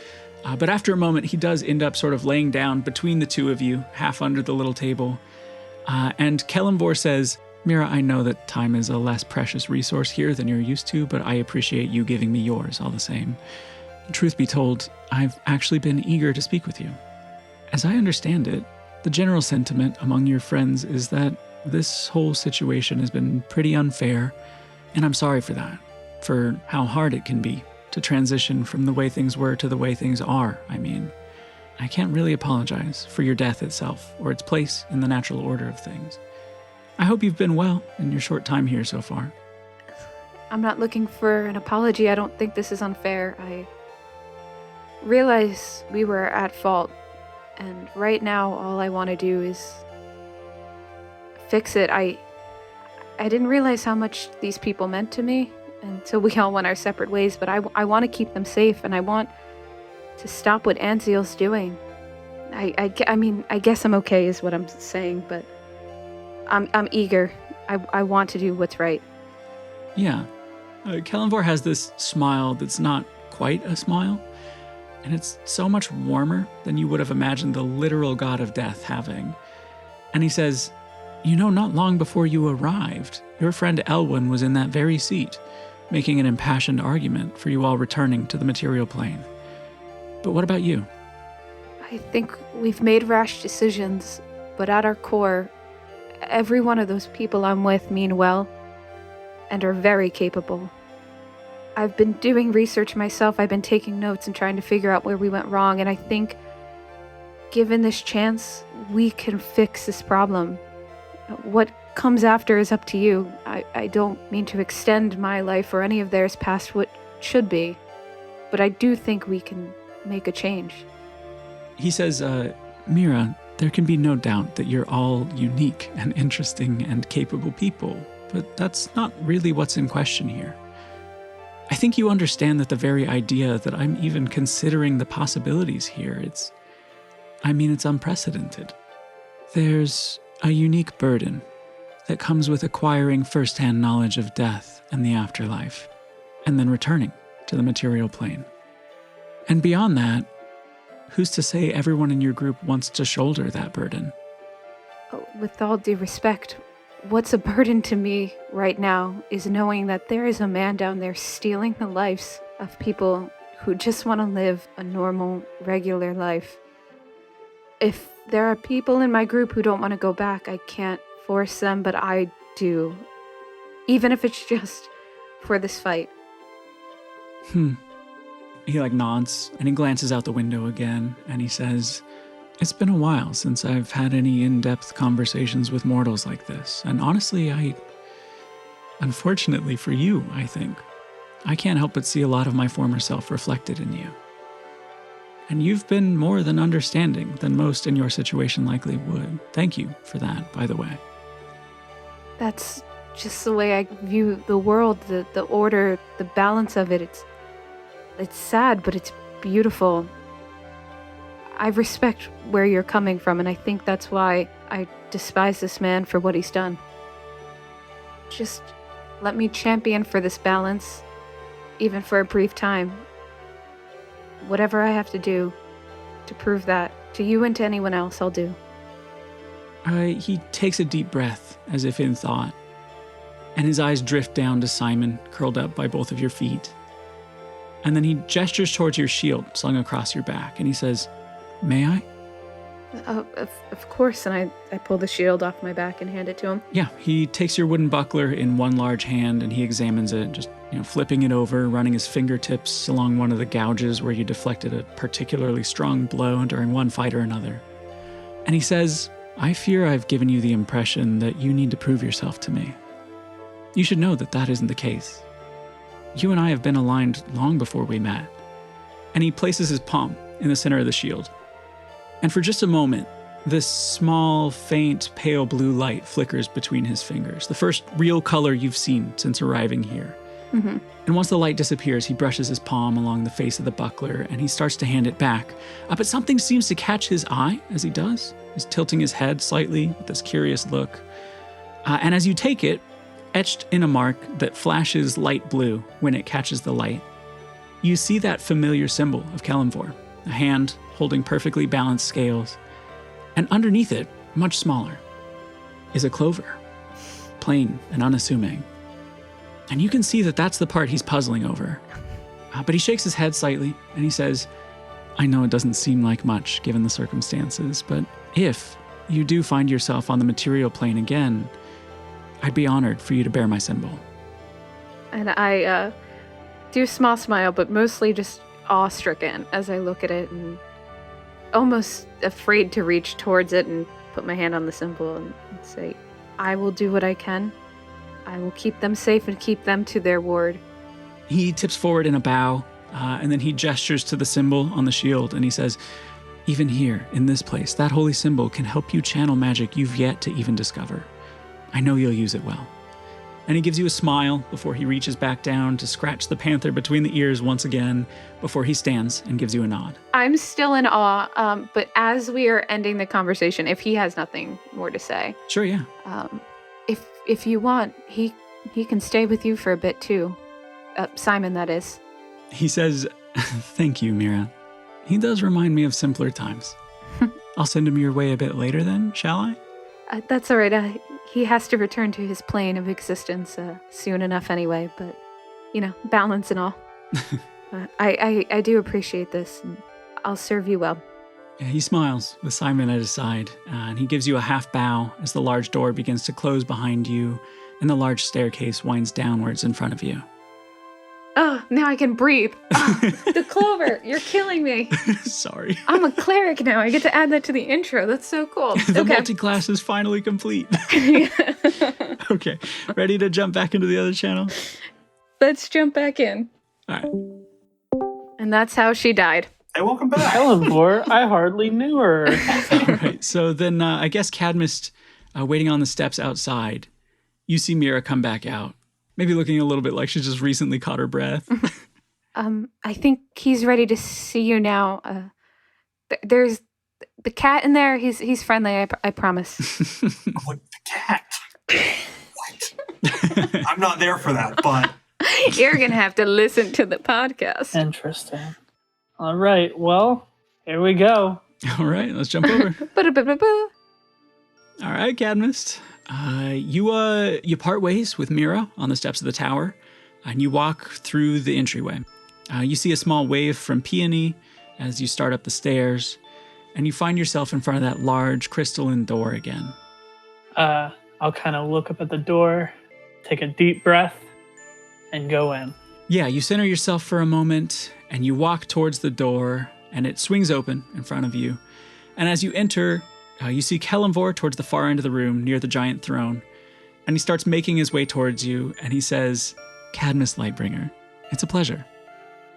But after a moment, he does end up sort of laying down between the two of you, half under the little table. And Kellenvor says, "Mira, I know that time is a less precious resource here than you're used to, but I appreciate you giving me yours all the same. Truth be told, I've actually been eager to speak with you. As I understand it, the general sentiment among your friends is that this whole situation has been pretty unfair, and I'm sorry for that, for how hard it can be to transition from the way things were to the way things are. I mean, I can't really apologize for your death itself or its place in the natural order of things. I hope you've been well in your short time here so far." I'm not looking for an apology. I don't think this is unfair. I realize we were at fault, and right now all I want to do is fix it. I didn't realize how much these people meant to me until we all went our separate ways, but I want to keep them safe, and I want to stop what Anziel's doing. I mean, I guess I'm okay is what I'm saying, but I'm eager. I want to do what's right. Yeah. Kellenvor has this smile that's not quite a smile, and it's so much warmer than you would have imagined the literal god of death having. And he says, "You know, not long before you arrived, your friend Elwyn was in that very seat, making an impassioned argument for you all returning to the material plane. But what about you?" I think we've made rash decisions, but at our core, every one of those people I'm with mean well and are very capable. I've been doing research myself. I've been taking notes and trying to figure out where we went wrong, and I think, given this chance, we can fix this problem. What comes after is up to you. I don't mean to extend my life or any of theirs past what should be, but I do think we can make a change. He says, "Mira, there can be no doubt that you're all unique and interesting and capable people, but that's not really what's in question here. I think you understand that the very idea that I'm even considering the possibilities here, it's unprecedented. There's a unique burden that comes with acquiring first-hand knowledge of death and the afterlife, and then returning to the material plane. And beyond that, who's to say everyone in your group wants to shoulder that burden?" With all due respect, what's a burden to me right now is knowing that there is a man down there stealing the lives of people who just want to live a normal, regular life. If there are people in my group who don't want to go back, I can't force them, but I do. Even if it's just for this fight. He nods and he glances out the window again and he says, "It's been a while since I've had any in-depth conversations with mortals like this. And honestly, unfortunately for you, I think, I can't help but see a lot of my former self reflected in you." And you've been more than understanding than most in your situation likely would. Thank you for that, by the way. That's just the way I view the world, the order, the balance of it. It's sad, but it's beautiful. I respect where you're coming from, and I think that's why I despise this man for what he's done. Just let me champion for this balance, even for a brief time. Whatever I have to do to prove that to you and to anyone else, I'll do. He takes a deep breath, as if in thought, and his eyes drift down to Simon, curled up by both of your feet. And then he gestures towards your shield slung across your back, and he says, "May I?" Of course, and I pull the shield off my back and hand it to him. Yeah, he takes your wooden buckler in one large hand and he examines it, just flipping it over, running his fingertips along one of the gouges where you deflected a particularly strong blow during one fight or another. And he says, "I fear I've given you the impression that you need to prove yourself to me. You should know that that isn't the case. You and I have been aligned long before we met." And he places his palm in the center of the shield. And for just a moment, this small, faint, pale blue light flickers between his fingers, the first real color you've seen since arriving here. Mm-hmm. And once the light disappears, he brushes his palm along the face of the buckler and he starts to hand it back. But something seems to catch his eye as he does. He's tilting his head slightly with this curious look. And as you take it, etched in a mark that flashes light blue when it catches the light, you see that familiar symbol of Kelemvor, a hand holding perfectly balanced scales. And underneath it, much smaller, is a clover, plain and unassuming. And you can see that that's the part he's puzzling over. But he shakes his head slightly and he says, "I know it doesn't seem like much given the circumstances, but if you do find yourself on the material plane again, I'd be honored for you to bear my symbol." And I do a small smile, but mostly just awestricken as I look at it and almost afraid to reach towards it and put my hand on the symbol and say, "I will do what I can. I will keep them safe and keep them to their ward." He tips forward in a bow, and then he gestures to the symbol on the shield, and he says, "Even here, in this place, that holy symbol can help you channel magic you've yet to even discover. I know you'll use it well." And he gives you a smile before he reaches back down to scratch the panther between the ears once again, before he stands and gives you a nod. I'm still in awe, but as we are ending the conversation, if he has nothing more to say, Sure, yeah. if you want, he can stay with you for a bit too. Simon, that is. He says, "Thank you, Mira. He does remind me of simpler times. I'll send him your way a bit later then, shall I?" That's all right. He has to return to his plane of existence soon enough anyway, but, balance and all. I do appreciate this, and I'll serve you well. Yeah, he smiles with Simon at his side, and he gives you a half bow as the large door begins to close behind you and the large staircase winds downwards in front of you. Oh, now I can breathe. Oh, the clover, you're killing me. Sorry. I'm a cleric now. I get to add that to the intro. That's so cool. The multi-class is finally complete. Okay, ready to jump back into the other channel? Let's jump back in. All right. And that's how she died. Hey, welcome back. Kelemvor, I hardly knew her. All right, so then I guess Cadmus, waiting on the steps outside, you see Mira come back out. Maybe looking a little bit like she's just recently caught her breath. I think he's ready to see you now. There's the cat in there. He's friendly, I promise. What, the cat? What? I'm not there for that, but... You're going to have to listen to the podcast. Interesting. All right, well, here we go. All right, let's jump over. All right, Cadmus. You part ways with Mira on the steps of the tower, and you walk through the entryway. You see a small wave from Peony as you start up the stairs, and you find yourself in front of that large crystalline door again. I'll kind of look up at the door, take a deep breath, and go in. Yeah, you center yourself for a moment, and you walk towards the door, and it swings open in front of you. And as you enter, you see Kelemvor towards the far end of the room near the giant throne, and he starts making his way towards you, and he says, "Cadmus Lightbringer, it's a pleasure."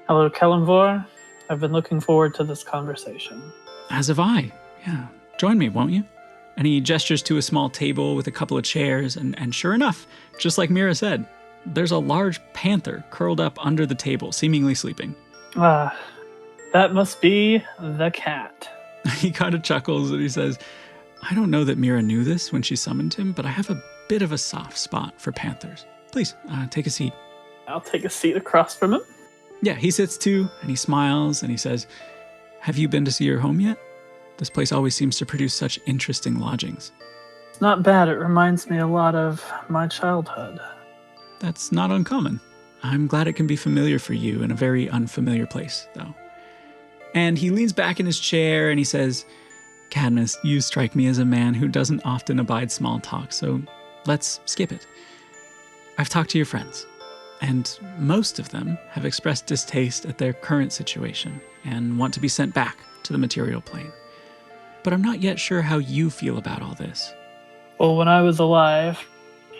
Hello, Kelemvor. I've been looking forward to this conversation. As have I. Yeah. Join me, won't you? And he gestures to a small table with a couple of chairs, and sure enough, just like Mira said, there's a large panther curled up under the table, seemingly sleeping. That must be the cat. He kind of chuckles and he says, I don't know that Mira knew this when she summoned him, but I have a bit of a soft spot for panthers. Please, take a seat. I'll take a seat across from him. Yeah, he sits too, and he smiles, and he says, have you been to see your home yet? This place always seems to produce such interesting lodgings. It's not bad. It reminds me a lot of my childhood. That's not uncommon. I'm glad it can be familiar for you in a very unfamiliar place, though. And he leans back in his chair and he says, Cadmus, you strike me as a man who doesn't often abide small talk, so let's skip it. I've talked to your friends, and most of them have expressed distaste at their current situation and want to be sent back to the material plane. But I'm not yet sure how you feel about all this. Well, when I was alive,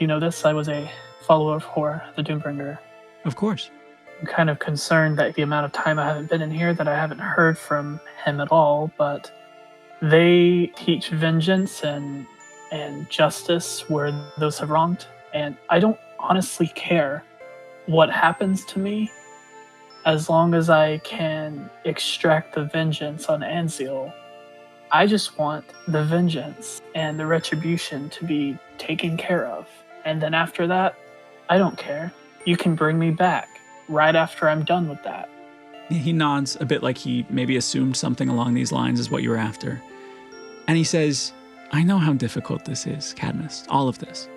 you know this, I was a follower of Hor, the Doombringer. Of course. I'm kind of concerned that the amount of time I haven't been in here that I haven't heard from him at all, but they teach vengeance and justice where those have wronged, and I don't honestly care what happens to me as long as I can extract the vengeance on Anzil. I just want the vengeance and the retribution to be taken care of, and then after that, I don't care. You can bring me back right after I'm done with that. He nods a bit like he maybe assumed something along these lines is what you were after. And he says, I know how difficult this is, Cadmus, all of this.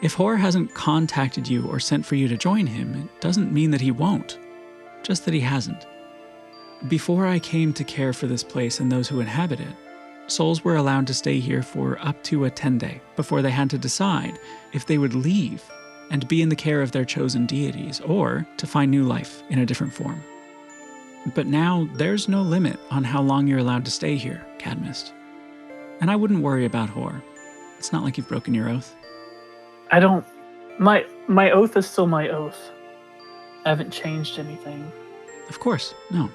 If Hor hasn't contacted you or sent for you to join him, it doesn't mean that he won't, just that he hasn't. Before I came to care for this place and those who inhabit it, souls were allowed to stay here for up to a 10-day before they had to decide if they would leave and be in the care of their chosen deities or to find new life in a different form. But now there's no limit on how long you're allowed to stay here, Cadmus. And I wouldn't worry about Hor. It's not like you've broken your oath. I don't... My oath is still my oath. I haven't changed anything. Of course, no.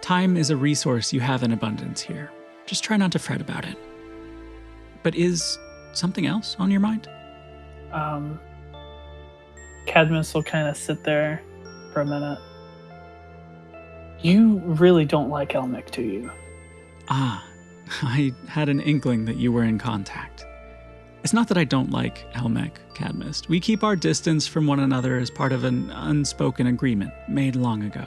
Time is a resource you have in abundance here. Just try not to fret about it. But is something else on your mind? Cadmus will kind of sit there for a minute. You really don't like Elmic, do you? Ah, I had an inkling that you were in contact. It's not that I don't like Elmec, Cadmus. We keep our distance from one another as part of an unspoken agreement made long ago.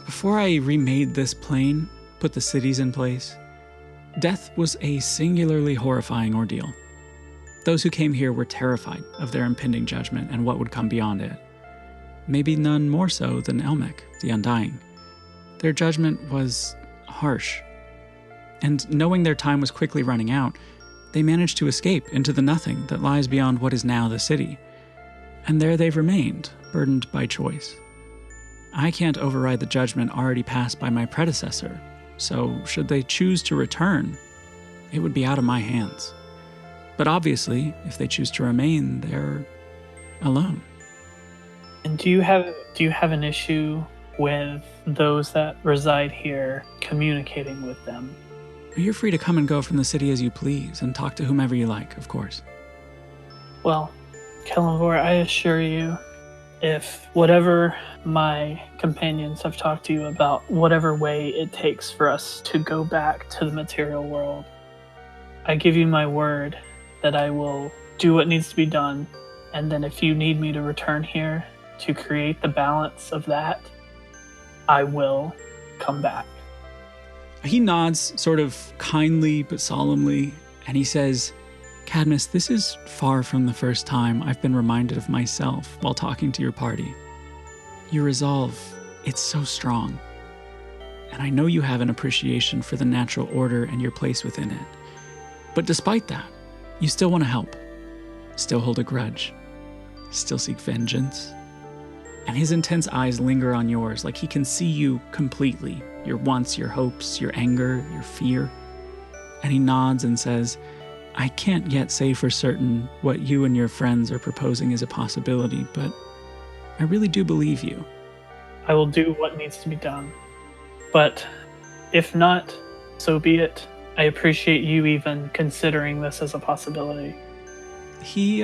Before I remade this plane, put the cities in place, death was a singularly horrifying ordeal. Those who came here were terrified of their impending judgment and what would come beyond it. Maybe none more so than Elmec, the Undying. Their judgment was harsh. And knowing their time was quickly running out, they managed to escape into the nothing that lies beyond what is now the city. And there they've remained, burdened by choice. I can't override the judgment already passed by my predecessor, so should they choose to return, it would be out of my hands. But obviously, if they choose to remain, they're alone. And do you have an issue with those that reside here communicating with them? You're free to come and go from the city as you please and talk to whomever you like, of course. Well, Kellenvor, I assure you, if whatever my companions have talked to you about, whatever way it takes for us to go back to the material world, I give you my word that I will do what needs to be done, and then if you need me to return here to create the balance of that, I will come back. He nods, sort of kindly but solemnly, and he says, Cadmus, this is far from the first time I've been reminded of myself while talking to your party. Your resolve, it's so strong. And I know you have an appreciation for the natural order and your place within it. But despite that, you still want to help, still hold a grudge, still seek vengeance. And his intense eyes linger on yours like he can see you completely, your wants, your hopes, your anger, your fear. And he nods and says, I can't yet say for certain what you and your friends are proposing is a possibility, but I really do believe you. I will do what needs to be done. But if not, so be it. I appreciate you even considering this as a possibility. He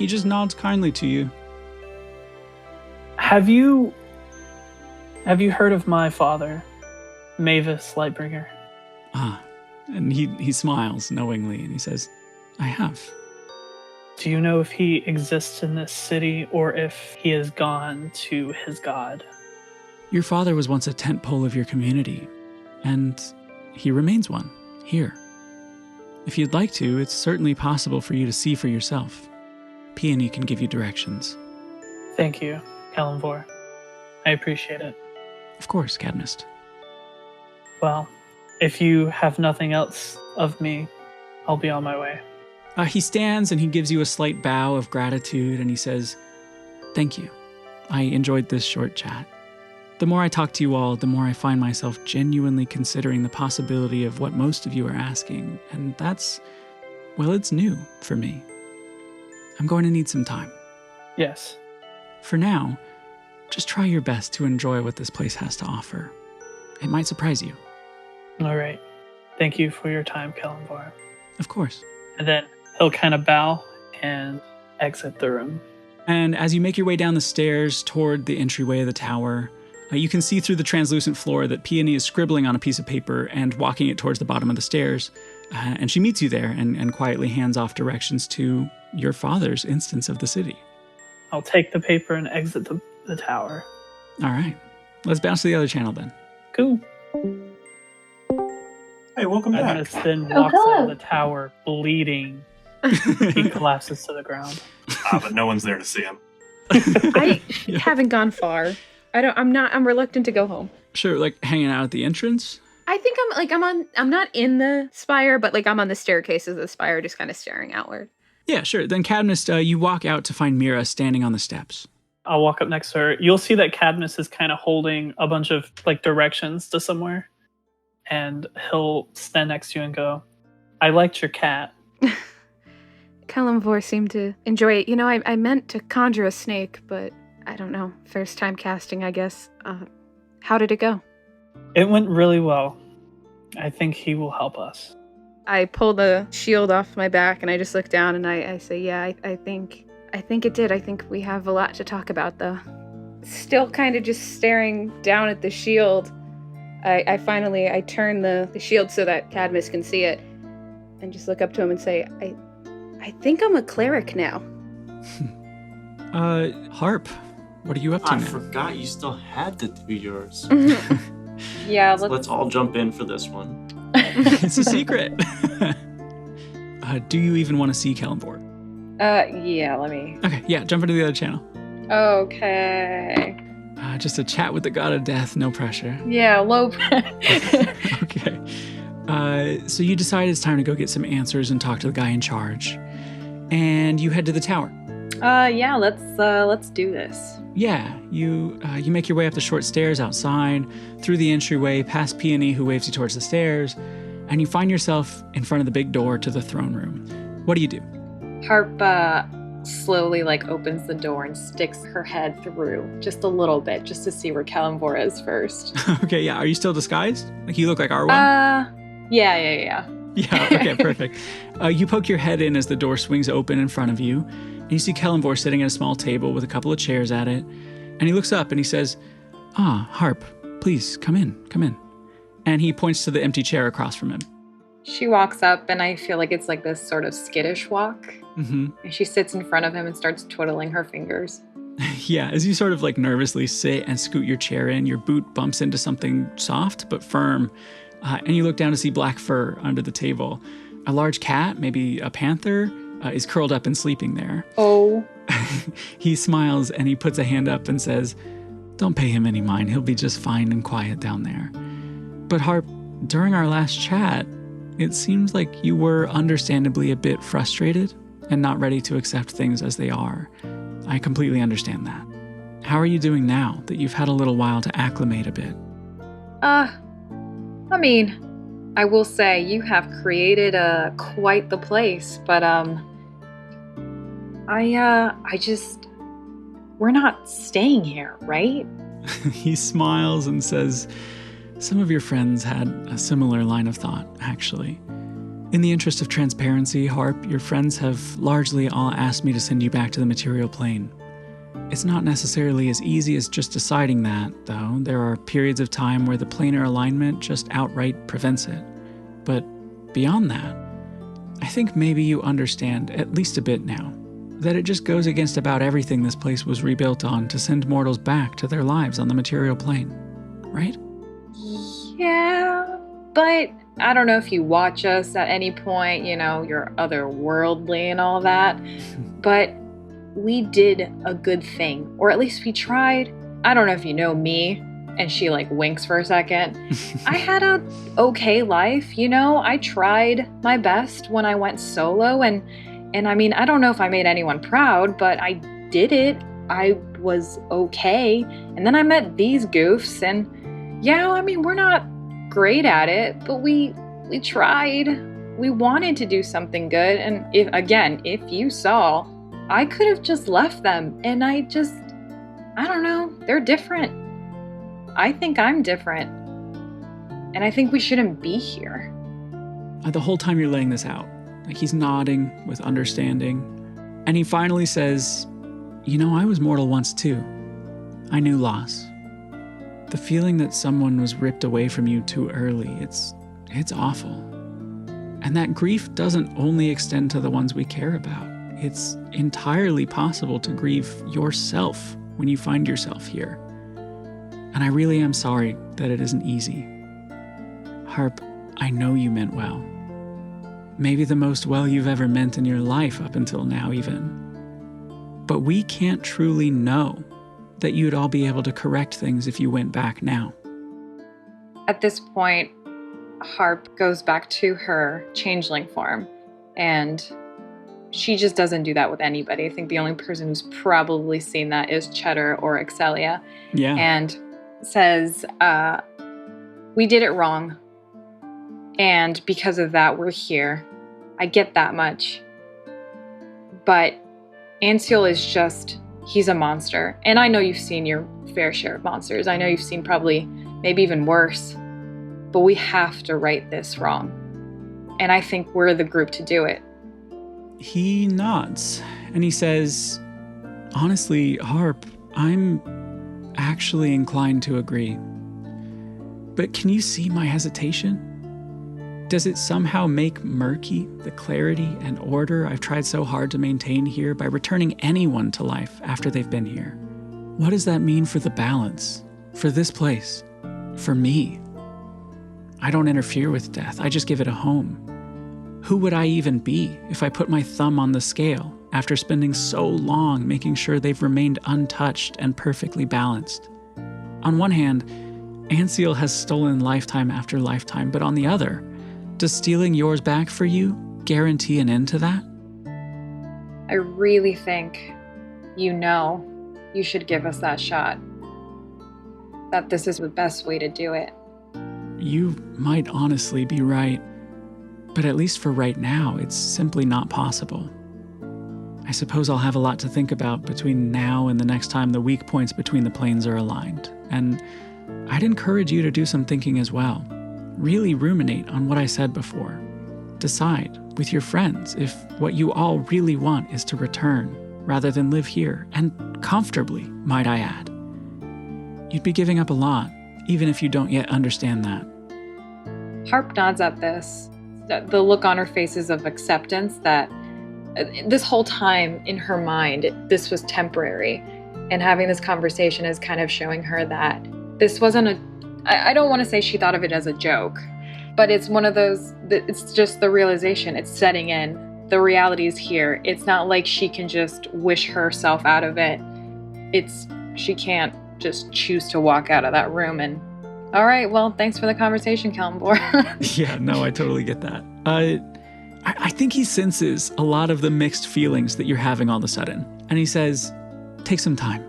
just nods kindly to you. Have you heard of my father, Mavis Lightbringer? Ah, and he smiles knowingly and he says, I have. Do you know if he exists in this city or if he has gone to his god? Your father was once a tent pole of your community, and he remains one, here. If you'd like to, it's certainly possible for you to see for yourself. Peony can give you directions. Thank you, Kalimvor. I appreciate it. Of course, Cadmus. Well, if you have nothing else of me, I'll be on my way. He stands and he gives you a slight bow of gratitude and he says, Thank you. I enjoyed this short chat. The more I talk to you all, the more I find myself genuinely considering the possibility of what most of you are asking. And that's, well, it's new for me. I'm going to need some time. Yes. For now, just try your best to enjoy what this place has to offer. It might surprise you. All right. Thank you for your time, Kalimvor. Of course. And then he'll kind of bow and exit the room. And as you make your way down the stairs toward the entryway of the tower, you can see through the translucent floor that Peony is scribbling on a piece of paper and walking it towards the bottom of the stairs. And she meets you there and quietly hands off directions to your father's instance of the city. I'll take the paper and exit the tower. All right. Let's bounce to the other channel then. Cool. Hey, welcome back. Agnes then walks out of the tower bleeding. He collapses to the ground. But no one's there to see him. I haven't gone far. I'm reluctant to go home. Sure, like hanging out at the entrance? I think I'm not in the spire, but like I'm on the staircase of the spire, just kind of staring outward. Yeah, sure. Then Cadmus, you walk out to find Mira standing on the steps. I'll walk up next to her. You'll see that Cadmus is kind of holding a bunch of like directions to somewhere. And he'll stand next to you and go, I liked your cat. Kalimvor seemed to enjoy it. You know, I meant to conjure a snake, but I don't know. First time casting, I guess. How did it go? It went really well. I think he will help us. I pull the shield off my back and I just look down and I say, yeah, I think it did. I think we have a lot to talk about, though. Still kind of just staring down at the shield. I finally turn the shield so that Cadmus can see it and just look up to him and say, I think I'm a cleric now. Harp, what are you up to I now? forgot you still had to do yours. Yeah, Let's all jump in for this one. It's a secret. Do you even want to see Kalimvor? yeah, let me. Okay, yeah, jump into the other channel. Okay. Just a chat with the god of death, no pressure. Yeah, low. Okay. So you decide it's time to go get some answers and talk to the guy in charge. And you head to the tower. Yeah, let's do this. Yeah, you make your way up the short stairs outside, through the entryway, past Peony, who waves you towards the stairs, and you find yourself in front of the big door to the throne room. What do you do? Harp slowly opens the door and sticks her head through just a little bit, just to see where Kalimvor is first. Okay, yeah. Are you still disguised? Like you look like Arwen? Yeah. Yeah, okay, perfect. You poke your head in as the door swings open in front of you, and you see Kalimvor sitting at a small table with a couple of chairs at it. And he looks up and he says, Harp, please, come in. And he points to the empty chair across from him. She walks up, and I feel like it's like this sort of skittish walk. Mm-hmm. And she sits in front of him and starts twiddling her fingers. Yeah, as you sort of nervously sit and scoot your chair in, your boot bumps into something soft but firm. And you look down to see black fur under the table. A large cat, maybe a panther, is curled up and sleeping there. Oh. He smiles and he puts a hand up and says, "Don't pay him any mind. He'll be just fine and quiet down there." But Harp, during our last chat, it seems like you were understandably a bit frustrated and not ready to accept things as they are. I completely understand that. How are you doing now that you've had a little while to acclimate a bit? I mean, I will say you have created quite the place, but we're not staying here, right? He smiles and says, "Some of your friends had a similar line of thought, actually. In the interest of transparency, Harp, your friends have largely all asked me to send you back to the material plane. It's not necessarily as easy as just deciding that, though. There are periods of time where the planar alignment just outright prevents it. But beyond that, I think maybe you understand, at least a bit now, that it just goes against about everything this place was rebuilt on to send mortals back to their lives on the material plane, right?" Yeah, but I don't know if you watch us at any point, you're otherworldly and all that, but we did a good thing, or at least we tried. I don't know if you know me, and she winks for a second. I had a okay life, I tried my best when I went solo, and I mean, I don't know if I made anyone proud, but I did it. I was okay. And then I met these goofs, and yeah, I mean, we're not great at it, but we tried. We wanted to do something good. And if you saw, I could have just left them. And I don't know, they're different. I think I'm different. And I think we shouldn't be here. The whole time you're laying this out, he's nodding with understanding. And he finally says, I was mortal once too. I knew loss. The feeling that someone was ripped away from you too early, it's awful. And that grief doesn't only extend to the ones we care about. It's entirely possible to grieve yourself when you find yourself here. And I really am sorry that it isn't easy. Harp, I know you meant well. Maybe the most well you've ever meant in your life up until now even. But we can't truly know that you'd all be able to correct things if you went back now. At this point, Harp goes back to her changeling form, and she just doesn't do that with anybody. I think the only person who's probably seen that is Cheddar or Excelia. Yeah. And says, we did it wrong. And because of that, we're here. I get that much. But Anseal is he's a monster. And I know you've seen your fair share of monsters. I know you've seen probably maybe even worse. But we have to right this wrong. And I think we're the group to do it. He nods and he says, honestly, Harp, I'm actually inclined to agree. But can you see my hesitation? Does it somehow make murky the clarity and order I've tried so hard to maintain here by returning anyone to life after they've been here? What does that mean for the balance, for this place, for me? I don't interfere with death, I just give it a home. Who would I even be if I put my thumb on the scale after spending so long making sure they've remained untouched and perfectly balanced? On one hand, Anseal has stolen lifetime after lifetime, but on the other, does stealing yours back for you guarantee an end to that? I really think you should give us that shot. That this is the best way to do it. You might honestly be right, but at least for right now, it's simply not possible. I suppose I'll have a lot to think about between now and the next time the weak points between the planes are aligned, and I'd encourage you to do some thinking as well. Really ruminate on what I said before. Decide with your friends if what you all really want is to return rather than live here, and comfortably, might I add. You'd be giving up a lot, even if you don't yet understand that. Harp nods at this. The look on her face is of acceptance that this whole time in her mind, this was temporary. And having this conversation is kind of showing her that this wasn't I don't want to say she thought of it as a joke, but it's one of those, it's just the realization, it's setting in. The reality is here. It's not like she can just wish herself out of it. She can't just choose to walk out of that room and, all right, well, thanks for the conversation, Kellenborn. Yeah, no, I totally get that. I think he senses a lot of the mixed feelings that you're having all of a sudden. And he says, take some time.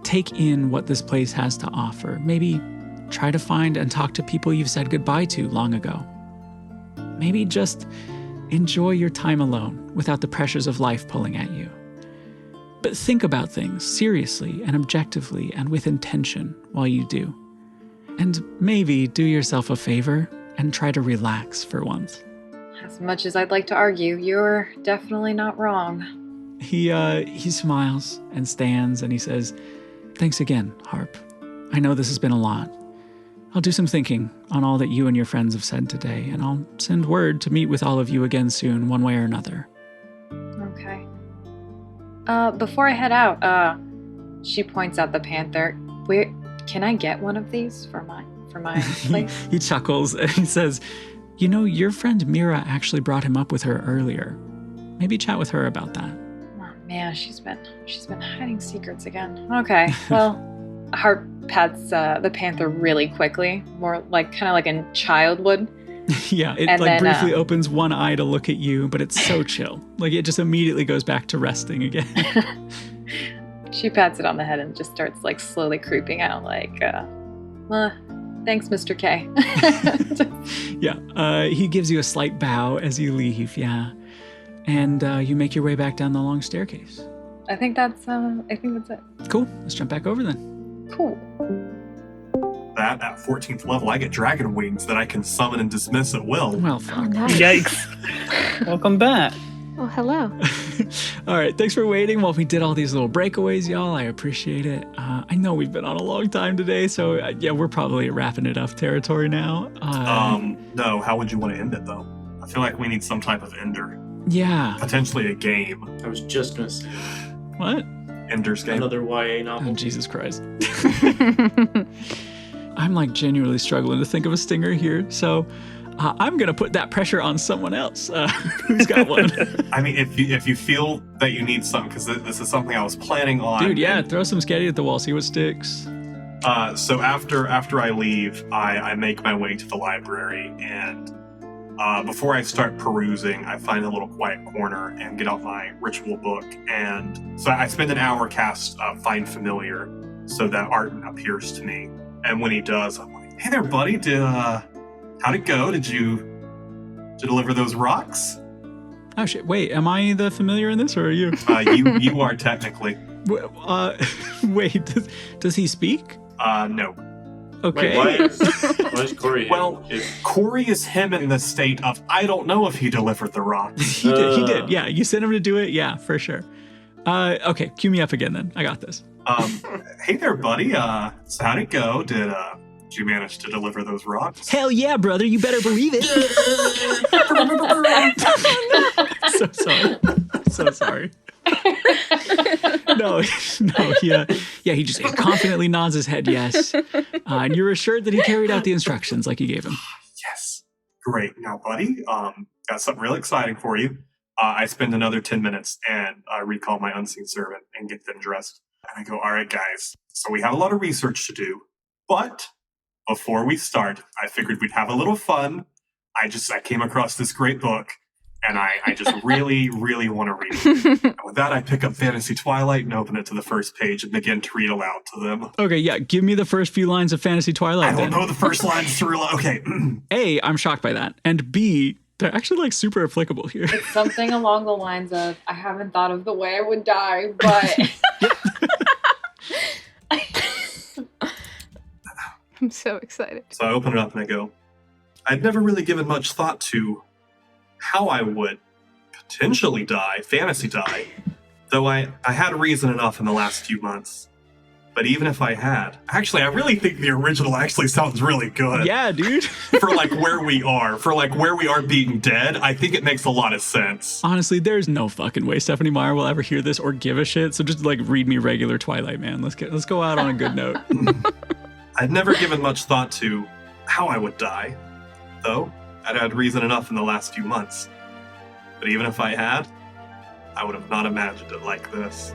Take in what this place has to offer. Maybe try to find and talk to people you've said goodbye to long ago. Maybe just enjoy your time alone without the pressures of life pulling at you. But think about things seriously and objectively and with intention while you do. And maybe do yourself a favor and try to relax for once. As much as I'd like to argue, you're definitely not wrong. He smiles and stands and he says, "Thanks again, Harp. I know this has been a lot. I'll do some thinking on all that you and your friends have said today, and I'll send word to meet with all of you again soon, one way or another." Okay. Before I head out, she points out the panther. Where can I get one of these for my place? He chuckles and he says, "You know, your friend Mira actually brought him up with her earlier. Maybe chat with her about that." Oh man, she's been hiding secrets again. Okay, well, Harp pats the panther really quickly, more like kind of like a child would. Yeah, it And like then, briefly opens one eye to look at you, but it's so chill. Like it just immediately goes back to resting again. She pats it on the head and just starts like slowly creeping out, like, thanks, Mr. K. Yeah, he gives you a slight bow as you leave, yeah. And you make your way back down the long staircase. I think that's it. Cool, let's jump back over then. Cool. At 14th level, I get dragon wings that I can summon and dismiss at will. Well, Oh, fuck. nice. Yikes. Welcome back. Oh, hello. All right, thanks for waiting while we did all these little breakaways, y'all. I appreciate it. I know we've been on a long time today, so yeah, we're probably wrapping it up territory now. No, how would you want to end it, though? I feel like we need some type of ender. Yeah. Potentially a game. I was just gonna say What? Ender's game. another YA Oh, novel. Jesus Christ. I'm like genuinely struggling to think of a stinger here, so I'm gonna put that pressure on someone else. Who's got one? I mean, if you feel that you need some, because this is something I was planning on. Dude, yeah, throw some sketty at the wall, see what sticks. So after I leave, I make my way to the library, and before I start perusing, I find a little quiet corner and get out my ritual book. And so I spend an hour cast Find Familiar so that Arden appears to me. And when he does, I'm like, "Hey there, buddy. How'd it go? Did you deliver those rocks?" Oh shit! Wait, am I the familiar in this, or are you? You are technically. Wait, does he speak? No. Okay. Wait, why is Cory here? Well, Cory is him in the state of I don't know if he delivered the rocks. He did. Yeah, you sent him to do it. Yeah, for sure. Okay, cue me up again then. I got this. Hey there, buddy. So how'd it go? Did you manage to deliver those rocks? Hell yeah, brother! You better believe it. So sorry. So sorry. No, he just confidently nods his head yes. And you're assured that he carried out the instructions like you gave him. Yes. Great. Now, buddy, got something really exciting for you. I spend another 10 minutes and I recall my unseen servant and get them dressed. And I go, "All right, guys, so we have a lot of research to do, but before we start, I figured we'd have a little fun. I came across this great book, and I just really, really want to read it." And with that, I pick up Fantasy Twilight and open it to the first page and begin to read aloud to them. Okay, yeah, give me the first few lines of Fantasy Twilight I don't then. know the first lines to read aloud. Okay. A, I'm shocked by that. And B, they're actually like super applicable here. It's something along the lines of, I haven't thought of the way I would die, but... I'm so excited. So I open it up and I go, "I'd never really given much thought to how I would potentially die, fantasy die, though I had reason enough in the last few months. But even if I had, actually, I really think the original actually sounds really good. Yeah, dude. For where we are being dead, I think it makes a lot of sense." Honestly, there's no fucking way Stephanie Meyer will ever hear this or give a shit. So just read me regular Twilight, man. Let's go out on a good note. I'd never given much thought to how I would die, though I'd had reason enough in the last few months. But even if I had, I would have not imagined it like this.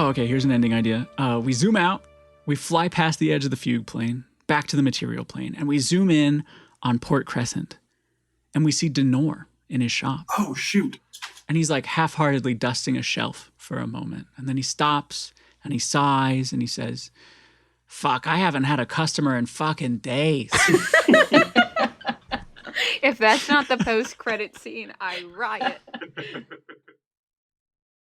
Oh, okay, here's an ending idea. We zoom out, we fly past the edge of the fugue plane, back to the material plane, and we zoom in on Port Crescent. And we see Denor in his shop. Oh, shoot. And he's like half-heartedly dusting a shelf for a moment. And then he stops and he sighs and he says, fuck, I haven't had a customer in fucking days. If that's not the post-credit scene, I riot.